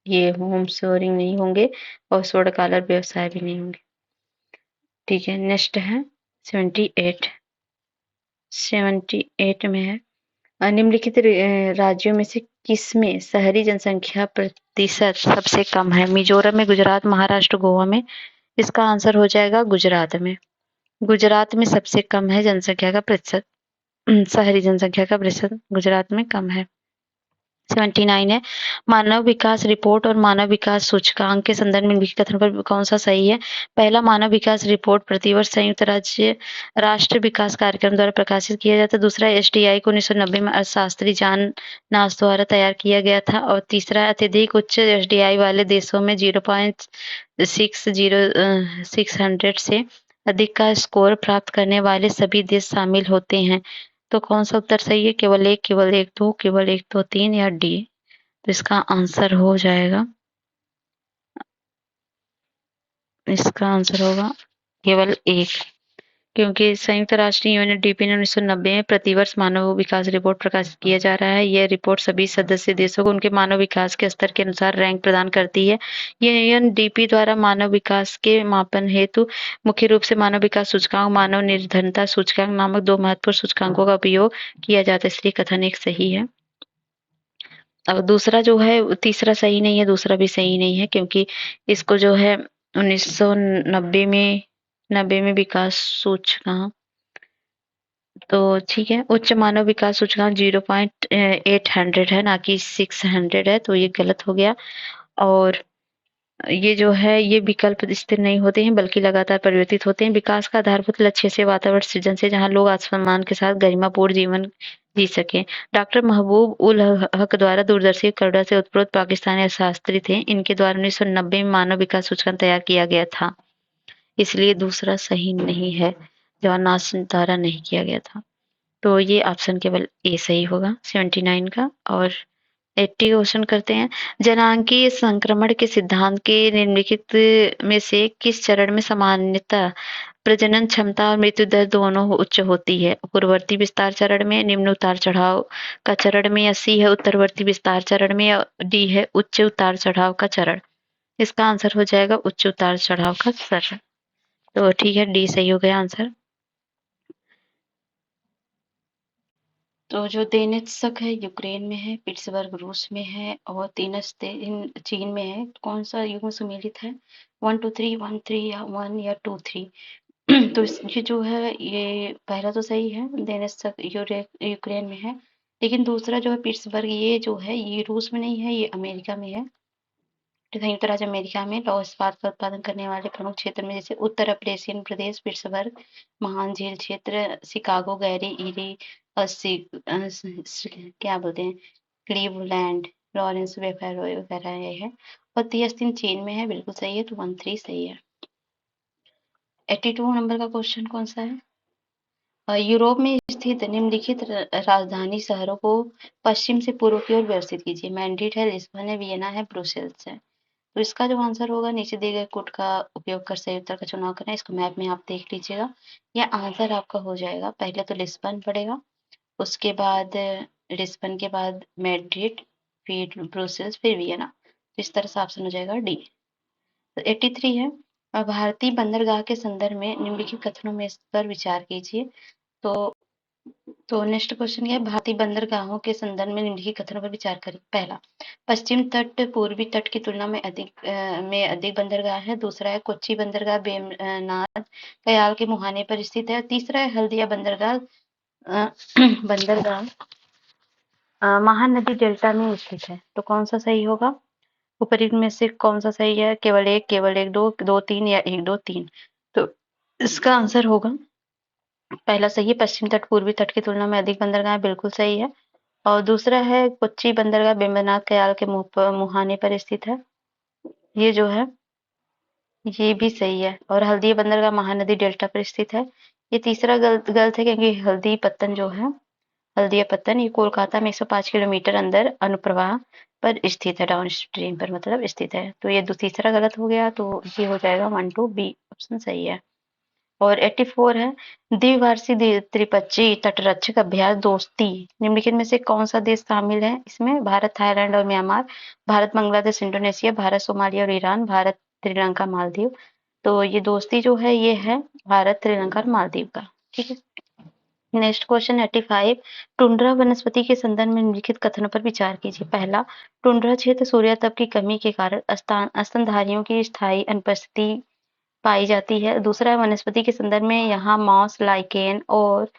A: ये होम सोरिंग नहीं होंगे और सोलर कॉलर व्यवसाय भी नहीं होंगे। ठीक है, नेक्स्ट है 78। 78 में है निम्नलिखित राज्यों में से किसमें शहरी जनसंख्या प्रतिशत सबसे कम है? मिजोरम में, गुजरात, महाराष्ट्र, गोवा में? इसका आंसर हो जाएगा गुजरात में। गुजरात में सबसे कम है जनसंख्या का प्रतिशत, शहरी जनसंख्या का प्रतिशत गुजरात में कम है। 79 है मानव विकास रिपोर्ट और मानव विकास सूचकांक के संदर्भ में निम्नलिखित कथन पर कौन सा सही है? पहला, मानव विकास रिपोर्ट प्रतिवर्ष संयुक्त राज्य राष्ट्र विकास कार्यक्रम द्वारा प्रकाशित किया जाता है। दूसरा, एसडीआई को 1990 में अर्थशास्त्री जॉन नास द्वारा तैयार किया गया था। और तीसरा, अत्यधिक उच्च एसडीआई वाले देशों में 0.600 से अधिक का स्कोर प्राप्त करने वाले सभी देश शामिल होते हैं। तो कौन सा उत्तर सही है? केवल एक, केवल एक, दो, केवल एक, दो, तीन या डी? तो इसका आंसर हो जाएगा, इसका आंसर होगा केवल एक, क्योंकि संयुक्त राष्ट्र यूएनडीपी ने 1990 में प्रतिवर्ष मानव विकास रिपोर्ट प्रकाशित किया जा रहा है। यह रिपोर्ट सभी सदस्य देशों को उनके मानव विकास के स्तर के अनुसार रैंक प्रदान करती है। यह यूएनडीपी द्वारा मानव विकास के मापन हेतु मुख्य रूप से मानव विकास सूचकांक, मानव निर्धनता सूचकांक नामक दो महत्वपूर्ण सूचकांकों का उपयोग किया जाता है, इसलिए कथन एक सही है। अब दूसरा जो है, तीसरा सही नहीं है, दूसरा भी सही नहीं है, क्योंकि इसको जो है 1990 में 90 में विकास सूचकांक, तो ठीक है, उच्च मानव विकास सूचकांक 0.800 है, ना कि 600 है, तो ये गलत हो गया। और ये जो है, ये विकल्प स्थिर नहीं होते हैं बल्कि लगातार परिवर्तित होते हैं। विकास का आधारभूत लक्ष्य से वातावरण सृजन से जहां लोग आत्मसम्मान के साथ गरिमापूर्ण जीवन जी सके। डॉक्टर महबूब उल हक द्वारा दूरदर्शी कनाडा से उत्प्रोत पाकिस्तानी अर्थशास्त्री थे। इनके द्वारा 1990 में मानव विकास सूचकांक तैयार किया गया था, इसलिए दूसरा सही नहीं है, जवाहरनाथ द्वारा नहीं किया गया था। तो ये ऑप्शन केवल ए सही होगा 79 का। और 80 क्वेश्चन करते हैं। जनांकीय संक्रमण के सिद्धांत के निम्नलिखित में से किस चरण में सामान्यतः प्रजनन क्षमता और मृत्यु दर दोनों उच्च होती है? पूर्ववर्ती विस्तार चरण में, निम्न उतार चढ़ाव का चरण में, या सी है उत्तरवर्ती विस्तार चरण में, या डी है उच्च उतार चढ़ाव का चरण? इसका आंसर हो जाएगा उच्च उतार चढ़ाव का चरण। तो ठीक है, डी सही हो गया आंसर। तो जो देनेत्स्क है यूक्रेन में है, पिट्सबर्ग रूस में है, और तीनस्तेन चीन में है। कौन सा युग्म सुमेलित है? 1 2 3, 1 3 या 1 या 2 3? तो ये जो है, ये पहला तो सही है, देनेत्स्क यूक्रेन में है। लेकिन दूसरा जो है पिट्सबर्ग, ये जो है ये रूस में नहीं है, ये अमेरिका में है। संयुक्त राज्य अमेरिका में लौह इस्पात का उत्पादन करने वाले प्रमुख क्षेत्र में जैसे उत्तर अप्लेशियन प्रदेश, पिट्सबर्ग, महान झील क्षेत्र, शिकागो, गैरी, इरी, क्या बोलते हैं, क्लीवलैंड, लॉरेंस वगैरह ये है। और तियस्तीन चीन में है, बिल्कुल सही है, तो 1 3 सही है। 82 नंबर का क्वेश्चन कौन सा है? यूरोप में स्थित निम्नलिखित राजधानी शहरों को पश्चिम से पूर्व की ओर व्यवस्थित कीजिए। मैड्रिड है, लिस्बन है, वियना है, ब्रुसेल्स है। तो इसका जो आंसर होगा, नीचे दिए गए कोड का उपयोग कर सही उत्तर का चुनाव करें। इसको मैप में आप देख लीजिएगा। यह आंसर आपका हो जाएगा, पहले तो लिस्बन पड़ेगा, उसके बाद लिस्बन के बाद मैड्रिड, फिर ब्रुसेल्स, फिर वियना। तो इस तरह से ऑप्शन हो जाएगा डी। तो 83 है भारतीय बंदरगाह के संदर्भ में निम्नलिखित कथनों में इस पर विचार कीजिए। तो नेक्स्ट क्वेश्चन है, भारतीय बंदरगाहों के संदर्भ में निम्नलिखित कथनों पर विचार करें। पहला, पश्चिम तट पूर्वी तट की तुलना में अधिक बंदरगाह है। दूसरा है कोच्चि बंदरगाह बेमनाड कयाल के मुहाने पर स्थित है। तीसरा है हल्दिया बंदरगाह महानदी डेल्टा में स्थित है। तो कौन सा सही होगा? ऊपरी में से कौन सा सही है? केवल एक, केवल एक, दो, दो तीन, या एक दो तीन? तो इसका आंसर होगा पहला सही है, पश्चिम तट पूर्वी तट की तुलना में अधिक बंदरगाह, बिल्कुल सही है। और दूसरा है कोच्चि बंदरगाह बेम्बनाथ कयाल के मुहाने पर स्थित है, ये जो है ये भी सही है। और हल्दिया बंदरगाह महानदी डेल्टा पर स्थित है। ये तीसरा गलत है, क्योंकि हल्दी पत्तन जो है, हल्दिया पत्तन, ये कोलकाता में 105 किलोमीटर अंदर अनुप्रवाह पर स्थित है, डाउन स्ट्रीम पर मतलब स्थित है। तो ये तीसरा गलत हो गया, तो ये हो जाएगा 1 2 बी ऑप्शन सही है। और 84 है द्विवार्षिक त्रिपक्षीय तटरक्षक अभ्यास दोस्ती निम्नलिखित में से कौन सा देश शामिल है इसमें? भारत, थाईलैंड और Myanmar, Bharat, Bangladesh, Indonesia, Bharat, Somalia और ईरान, भारत, श्रीलंका, मालदीव। तो ये दोस्ती जो है ये है भारत, श्रीलंका और मालदीव का। ठीक है। नेक्स्ट क्वेश्चन 85 टुंड्रा वनस्पति के संदर्भ में निम्नलिखित कथनों पर विचार कीजिए। पहला, टुंड्रा क्षेत्र सूर्यताप की कमी के कारण स्तनधारियों की स्थायी अनुपस्थिति पाई जाती है। दूसरा, वनस्पति के संदर्भ में यहाँ मॉस, लाइकेन और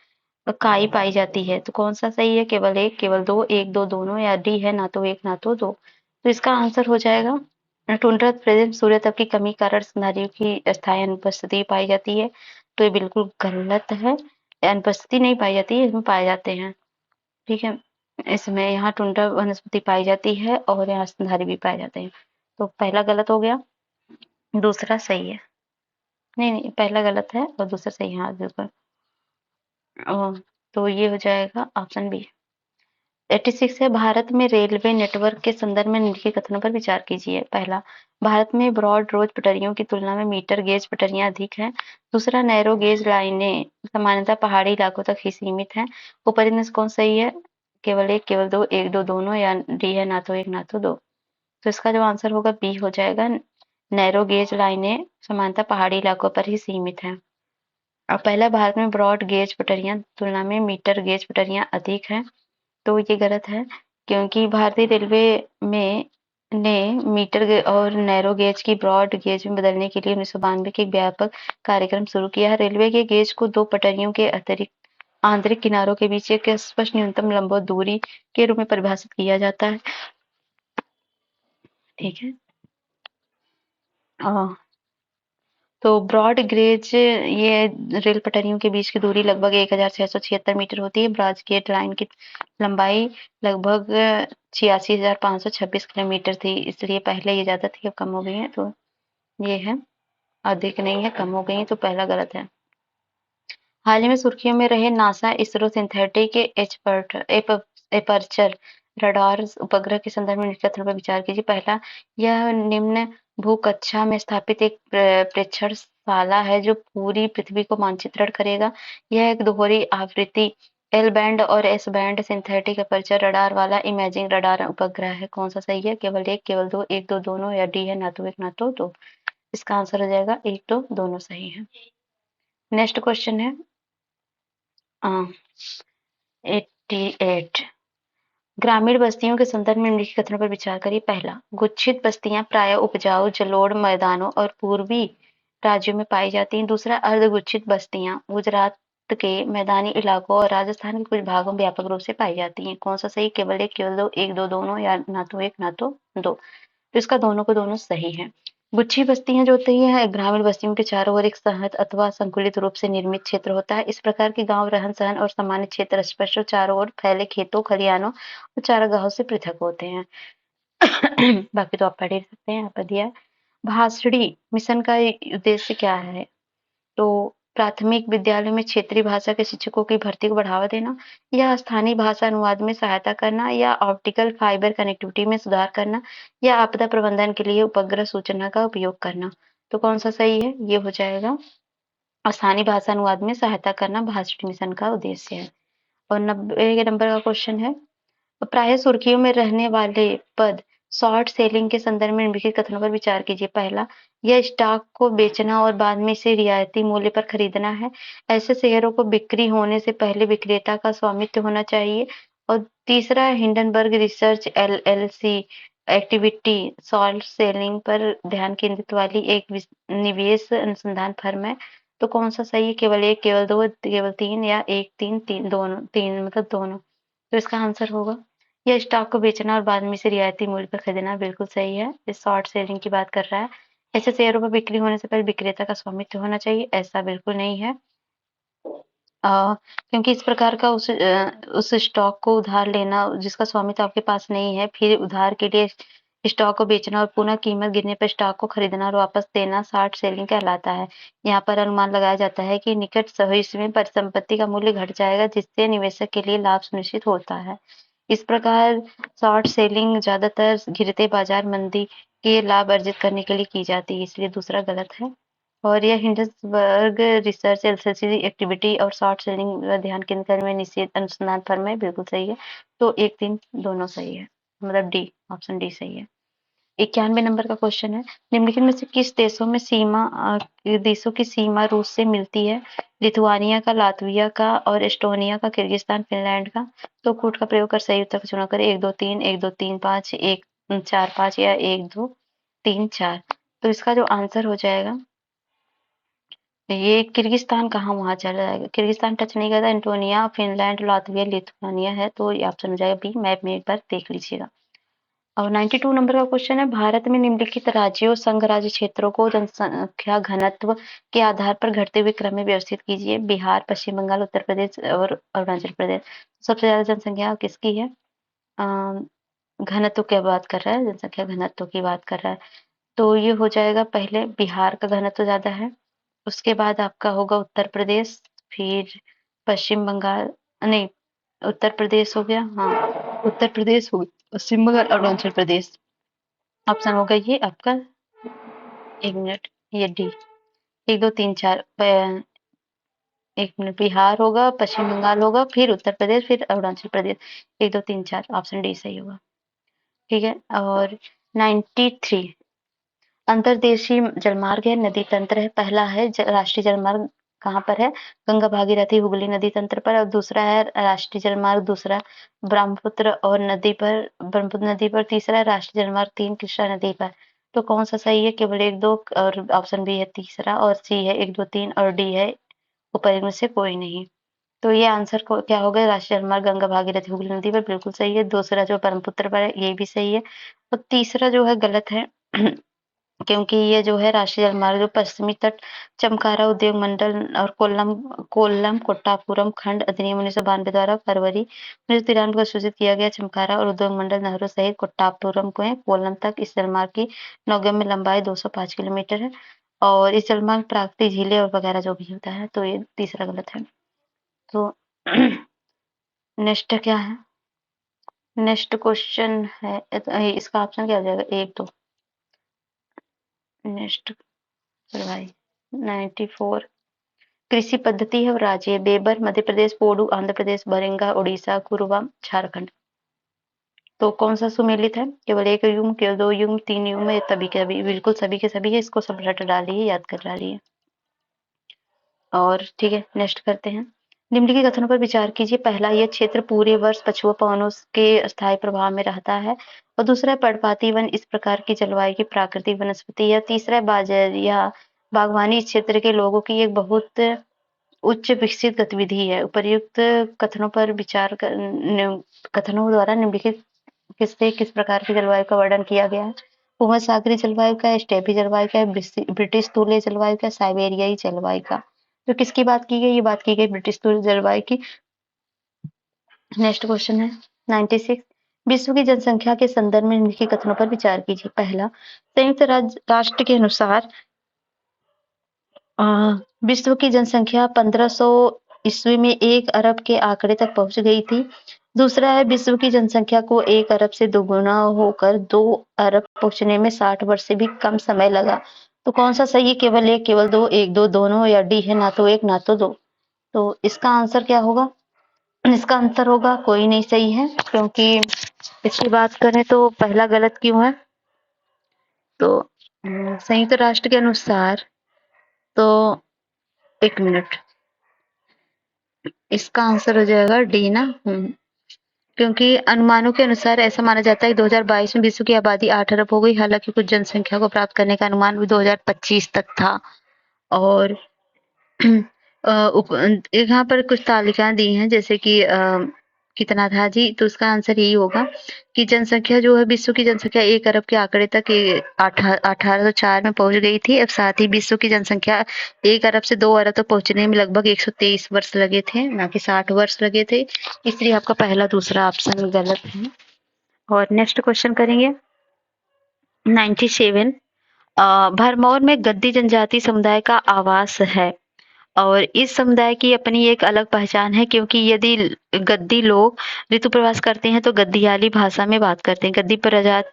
A: काई पाई जाती है। तो कौन सा सही है? केवल एक, केवल दो, एक, दो, दोनों, या डी है ना तो एक ना तो दो। तो इसका आंसर हो जाएगा टुंड्रा प्रेजेंट सूर्यताप की कमी कारण स्तनधारियों की अस्थायी अनुपस्थिति पाई जाती है। तो ये बिल्कुल गलत है, अनुपस्थिति नहीं पाई जाती है, इसमें पाए जाते हैं। ठीक है, इसमें यहाँ टुंड्रा वनस्पति पाई जाती है और यहाँ स्तनधारी भी पाए जाते हैं। तो पहला गलत हो गया, दूसरा सही है। नहीं, पहला गलत है और दूसरा सही है। हाँ, बिल्कुल। तो ये हो जाएगा ऑप्शन बी। 86 है भारत में रेलवे नेटवर्क के संदर्भ में निम्नलिखित कथनों पर विचार कीजिए। पहला, भारत में ब्रॉड रोज पटरियों की तुलना में मीटर गेज पटरियां अधिक हैं। दूसरा, नैरो गेज लाइनें सामान्यतः पहाड़ी इलाकों तक ही सीमित हैं। ऊपर इनमें से कौन सही है? केवल एक, केवल दो, एक, दो, दोनों, या डी है ना तो एक ना तो दो। तो इसका जो आंसर होगा बी हो जाएगा, नैरो गेज लाइनें सामान्यतः पहाड़ी इलाकों पर ही सीमित हैं। और पहला, भारत में ब्रॉड गेज पटरियां तुलना में मीटर गेज पटरियां अधिक हैं। तो ये गलत है, क्योंकि भारतीय रेलवे में ने मीटर और नैरो गेज की ब्रॉड गेज में बदलने के लिए 1992 के एक व्यापक कार्यक्रम शुरू किया है। रेलवे के गेज को दो पटरियों के अतिरिक्त आंतरिक किनारों के बीच एक स्पष्ट न्यूनतम लंबवत दूरी के रूप में परिभाषित किया जाता है। ठीक है। तो ब्रॉड गेज ये रेल पटरियों के बीच की दूरी लगभग 1676 मीटर होती है। ब्रॉड गेज लाइन की लंबाई लगभग 86,526 किलोमीटर थी, इसलिए पहले ये ज्यादा थी, अब कम हो गई है। तो ये है, अधिक नहीं है, कम हो गई है, तो पहला गलत है। हाल ही में सुर्खियों में रहे NASA ISRO synthetic aperture radar उपग्रह के संदर्भ में निम्नलिखित कथनों पर विचार कीजिए। पहला, यह निम्न भूकक्षा में स्थापित एक प्रेक्षणशाला है जो पूरी पृथ्वी को मानचित्रण करेगा। यह एक दोहरी आवृत्ति एल बैंड और S band synthetic aperture radar वाला इमेजिंग रडार उपग्रह है। कौन सा सही है? केवल एक, केवल दो, एक, दो, दोनों, या डी है ना तो एक ना तो दो। इसका आंसर हो जाएगा एक, दो, दोनों सही है। नेक्स्ट क्वेश्चन है 88 ग्रामीण बस्तियों के संदर्भ में निम्नलिखित कथनों पर विचार करिए। पहला, गुच्छित बस्तियां प्रायः उपजाऊ जलोढ़ मैदानों और पूर्वी राज्यों में पाई जाती हैं। दूसरा, अर्धगुच्छित बस्तियां गुजरात के मैदानी इलाकों और राजस्थान के कुछ भागों में व्यापक रूप से पाई जाती हैं। कौन सा सही? केवल एक, केवल दो, एक, दो, दोनों, या ना तो एक ना तो दो। तो इसका दोनों को दोनों सही है। गुच्छी बस्तियां जो होती है ग्रामीण बस्तियों के चारों ओर एक सहज अथवा संकुलित रूप से निर्मित क्षेत्र होता है। इस प्रकार के गांव रहन सहन और सामान्य क्षेत्र स्पष्ट चारों ओर फैले खेतों, खलिहानों और चारागाहों से पृथक होते हैं। बाकी तो आप पढ़ ही सकते हैं, यहाँ पर दिया है। भाषणी मिशन का उद्देश्य क्या है? तो प्राथमिक विद्यालयों में क्षेत्रीय भाषा के शिक्षकों की भर्ती को बढ़ावा देना, या स्थानीय भाषा अनुवाद में सहायता करना, या ऑप्टिकल फाइबर कनेक्टिविटी में सुधार करना, या आपदा प्रबंधन के लिए उपग्रह सूचना का उपयोग करना। तो कौन सा सही है? ये हो जाएगा, स्थानीय भाषा अनुवाद में सहायता करना भाषणी मिशन का उद्देश्य है। और 90 नंबर का क्वेश्चन है, प्रायः सुर्खियों में रहने वाले पद शॉर्ट सेलिंग के संदर्भ में निम्नलिखित कथनों पर विचार कीजिए। पहला, यह स्टॉक को बेचना और बाद में इसे रियायती मूल्य पर खरीदना है। ऐसे शेयरों को बिक्री होने से पहले विक्रेता का स्वामित्व होना चाहिए। और तीसरा, Hindenburg research LLC activity short selling पर ध्यान केंद्रित वाली एक निवेश अनुसंधान फर्म है। तो कौन सा सही है? केवल एक, केवल दो, केवल तीन, या एक, तीन, तीन, दोनों, तीन मतलब दोनों। तो इसका आंसर होगा, यह स्टॉक को बेचना और बाद में इसे रियायती मूल्य पर खरीदना बिल्कुल सही है। इस शॉर्ट सेलिंग की बात कर रहा है। ऐसे शेयरों पर बिक्री होने से पहले विक्रेता का स्वामित्व होना चाहिए, ऐसा बिल्कुल नहीं है। क्योंकि इस प्रकार का उस स्टॉक को उधार लेना जिसका स्वामित्व आपके पास नहीं है, फिर उधार के लिए स्टॉक को बेचना और पुनः कीमत गिरने पर स्टॉक को खरीदना और वापस देना शॉर्ट सेलिंग कहलाता है। यहाँ पर अनुमान लगाया जाता है कि निकट भविष्य में परिसंपत्ति का मूल्य घट जाएगा, जिससे निवेशक के लिए लाभ सुनिश्चित होता है। इस प्रकार शॉर्ट सेलिंग ज्यादातर गिरते बाजार मंदी के लाभ अर्जित करने के लिए की जाती है, इसलिए दूसरा गलत है। और यह हिंडसबर्ग रिसर्च एलएलसी एक्टिविटी और शॉर्ट सेलिंग पर ध्यान केंद्रित करने में निश्चित अनुसंधान फर्म है, बिल्कुल सही है। तो 1-3 दोनों सही है, मतलब डी, ऑप्शन डी सही है। 91 नंबर का क्वेश्चन है, निम्नलिखित में से किस देशों की सीमा रूस से मिलती है? लिथुआनिया का, लातविया का और एस्टोनिया का, किर्गिस्तान, फिनलैंड का। तो कूट का प्रयोग कर सही उत्तर का चुनाव करें। 1 2 3 1 2 3 5 1 4 5 या 1 2 3 4। तो इसका जो आंसर हो जाएगा, ये किर्गिस्तान कहाँ वहां चला जाएगा, किर्गिस्तान टच नहीं करता। एस्टोनिया, फिनलैंड, लातविया, लिथुआनिया है, तो ये ऑप्शन हो जाएगा बी। मैप में एक बार देख लीजिएगा। और 92 नंबर का क्वेश्चन है, भारत में निम्नलिखित राज्यों संघ राज्य क्षेत्रों को जनसंख्या घनत्व के आधार पर घटते हुए क्रम में व्यवस्थित कीजिए। बिहार, पश्चिम बंगाल, उत्तर प्रदेश और अरुणाचल प्रदेश। सबसे ज्यादा जनसंख्या किसकी है? घनत्व की बात कर रहा है, जनसंख्या घनत्व की बात कर रहा है। तो ये हो जाएगा, पहले बिहार का घनत्व ज्यादा है, उसके बाद आपका होगा उत्तर प्रदेश, फिर पश्चिम बंगाल, नहीं, उत्तर प्रदेश हो गया, हाँ उत्तर प्रदेश हो गया, पश्चिम बंगाल, अरुणाचल प्रदेश। ऑप्शन होगा ये आपका, 1 मिनट, ये डी। 1 2 3 4, 1 मिनट, बिहार होगा, पश्चिम बंगाल होगा, फिर उत्तर प्रदेश, फिर अरुणाचल प्रदेश। 1 2 3 4, ऑप्शन डी सही होगा। ठीक है। और 93, अंतर्देशीय जलमार्ग है, नदी तंत्र है। पहला है राष्ट्रीय जलमार्ग, कहाँ पर है? गंगा भागीरथी हुगली नदी तंत्र पर। और दूसरा है राष्ट्रीय जलमार्ग, दूसरा ब्रह्मपुत्र और नदी पर, ब्रह्मपुत्र नदी पर। तीसरा है राष्ट्रीय जलमार्ग 3 कृष्णा नदी पर। तो कौन सा सही है? केवल 1 2, और ऑप्शन बी है तीसरा, और सी है 1 2 3, और डी है ऊपर इनमें से कोई नहीं। तो ये आंसर को क्या होगा? राष्ट्रीय जलमार्ग गंगा भागीरथी हुगली नदी पर, बिल्कुल सही है। दूसरा जो ब्रह्मपुत्र पर है, ये भी सही है। और तीसरा जो है गलत है क्योंकि ये जो है राष्ट्रीय जलमार्ग जो पश्चिमी तट, चमकारा उद्योग मंडल और कोल्लम कोल्लम कोट्टापुरम खंड अधिनियम 1992 द्वारा फरवरी 1993 को सूचित किया गया। चमकारा और उद्योग मंडल नहरों सहित कोट्टापुरम को कोल्लम तक इस जलमार्ग की नौगम्य लंबाई 205 किलोमीटर है। और इस जलमार्ग प्राकृतिक झीलें और वगैरह जो भी होता है, तो ये तीसरा गलत है। तो नेक्स्ट क्या है? नेक्स्ट क्वेश्चन है, इसका ऑप्शन क्या हो जाएगा? 1 2। नेक्स्ट भाई 94, कृषि पद्धति है और राज्य: बेबर मध्य प्रदेश, पोडू आंध्र प्रदेश, बरेंगा उड़ीसा, कुरुबा झारखंड। तो कौन सा सुमेलित है? केवल 1 युग्म, केवल 2 युग्म, 3 युग्म या सभी के सभी? बिल्कुल सभी के सभी है, इसको सब रट डालिए, याद कर डालिए। और ठीक है, नेक्स्ट करते हैं। निम्नलिखित कथनों पर विचार कीजिए। पहला, यह क्षेत्र पूरे वर्ष पछुआ पवनों के स्थायी प्रभाव में रहता है। और दूसरा, पर्णपाती वन इस प्रकार की जलवायु की प्राकृतिक वनस्पति है। तीसरा, बाजरिया बागवानी इस क्षेत्र के लोगों की एक बहुत उच्च विकसित गतिविधि है। उपर्युक्त कथनों पर विचार कर, कथनों द्वारा निम्नलिखित किससे किस प्रकार की जलवायु का वर्णन किया गया है? भूमध्यसागरीय जलवायु का, स्टेपी जलवायु का, ब्रिटिश तूलीय जलवायु का, साइबेरियाई जलवायु का। तो किसकी बात की गई? ये बात की गई ब्रिटिश तूलीय जलवायु की। नेक्स्ट क्वेश्चन है 96, विश्व की जनसंख्या के संदर्भ में निम्नलिखित कथनों पर विचार कीजिए। पहला, संयुक्त राष्ट्र के अनुसार विश्व की जनसंख्या 1500 ईस्वी में 1 अरब के आंकड़े तक पहुंच गई थी। दूसरा है, विश्व की जनसंख्या को 1 अरब से दोगुना होकर 2 अरब पहुंचने में 60 वर्ष से भी कम समय लगा। तो कौन सा सही है? केवल 1, केवल 2, 1 2 दोनों, या डी है ना तो 1 ना तो 2? तो इसका आंसर क्या होगा? इसका आंसर होगा कोई नहीं सही है, क्योंकि इसकी बात करें तो पहला गलत क्यों है? तो संयुक्त राष्ट्र के अनुसार, तो 1 मिनट, इसका आंसर हो जाएगा डी ना। क्योंकि अनुमानों के अनुसार ऐसा माना जाता है कि 2022 में विश्व की आबादी 8 अरब हो गई। हालांकि कुछ जनसंख्या को प्राप्त करने का अनुमान भी 2025 तक था। और यहाँ पर कुछ तालिकाएं दी हैं, जैसे कि कितना था जी? तो उसका आंसर यही होगा कि जनसंख्या जो है, विश्व की जनसंख्या 1 अरब के आंकड़े तक 1804 में पहुंच गई थी। अब साथ ही विश्व की जनसंख्या 1 अरब से 2 अरब तक पहुंचने में लगभग 123 वर्ष लगे थे, ना कि 60 वर्ष लगे थे। इसलिए आपका पहला दूसरा ऑप्शन गलत है। और नेक्स्ट क्वेश्चन करेंगे 97, भरमौर में गद्दी जनजाति समुदाय का आवास है और इस समुदाय की अपनी एक अलग पहचान है, क्योंकि यदि गद्दी लोग ऋतु प्रवास करते हैं तो गद्दियाली भाषा में बात करते हैं। गद्दी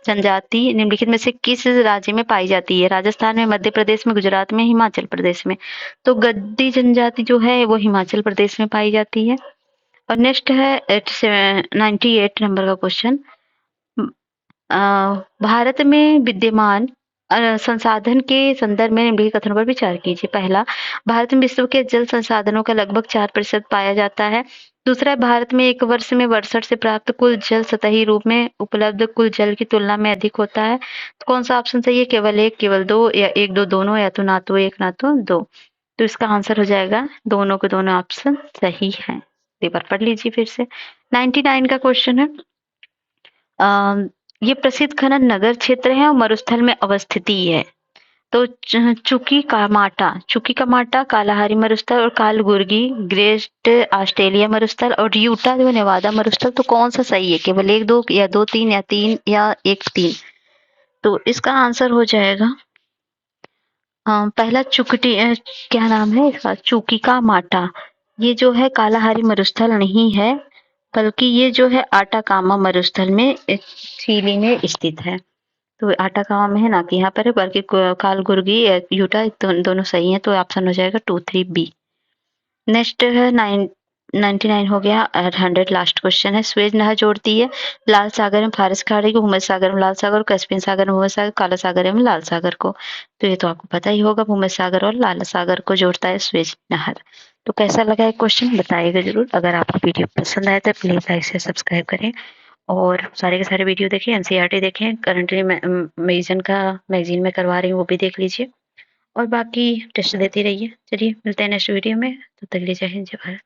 A: जनजाति निम्नलिखित में से किस राज्य में पाई जाती है? राजस्थान में, मध्य प्रदेश में, गुजरात में, हिमाचल प्रदेश में। तो गद्दी जनजाति जो है वो हिमाचल प्रदेश में पाई जाती है। और नेक्स्ट है 98 नंबर का क्वेश्चन। भारत में विद्यमान संसाधन के संदर्भ में निम्नलिखित कथनों पर विचार कीजिए। पहला, भारत में विश्व के जल संसाधनों का लगभग 4% पाया जाता है। दूसरा, भारत में एक वर्ष में वर्षा से प्राप्त कुल जल सतही रूप में उपलब्ध कुल जल की तुलना में अधिक होता है। तो कौन सा ऑप्शन सही है? केवल एक, केवल दो, या एक दो दोनों, या तो ना तो एक ना तो दो। तो इसका आंसर हो जाएगा दोनों के दोनों ऑप्शन सही है। एक बार पढ़ लीजिए फिर से। 99 का क्वेश्चन है, ये प्रसिद्ध खनन नगर क्षेत्र है और मरुस्थल में अवस्थित है। तो चुकी का माटा, कालाहारी मरुस्थल और कालगुर्गी ग्रेट ऑस्ट्रेलिया मरुस्थल और यूटा जो नेवादा मरुस्थल, तो कौन सा सही है? केवल एक, दो, या दो, तीन, या तीन, या एक, तीन। तो इसका आंसर हो जाएगा पहला क्या नाम है इसका? चुकी का माटा। ये जो है कालाहारी मरुस्थल नहीं है, बल्कि ये जो है आटाकामा मरुस्थल में चिली में स्थित है। तो आटाकामा में है, ना कि यहाँ पर है, बल्कि कालगुर्गी यूटा दोनों सही है। तो ऑप्शन हो जाएगा 2, 3, बी। नेक्स्ट है 99 हो गया और 100 लास्ट क्वेश्चन है। स्वेज नहर जोड़ती है लाल सागर में फारस खाड़ी को, भूमध्य सागर में लाल सागर, कैस्पियन सागर में भूमध्य सागर, काला सागर में लाल सागर को। तो ये तो आपको पता ही होगा, भूमध्य सागर और लाल सागर को जोड़ता है स्वेज नहर। तो कैसा लगा है क्वेश्चन, बताइएगा जरूर। अगर आपको वीडियो पसंद आया तो प्लीज लाइक से सब्सक्राइब करें और सारे के सारे वीडियो देखें। एनसीईआरटी देखें, करंटली मैगजीन का मैगजीन में करवा रही हूँ वो भी देख लीजिए, और बाकी टेस्ट देती रहिए। चलिए मिलते हैं नेक्स्ट वीडियो में, तब तक के लिए जय हिंद, जय भारत।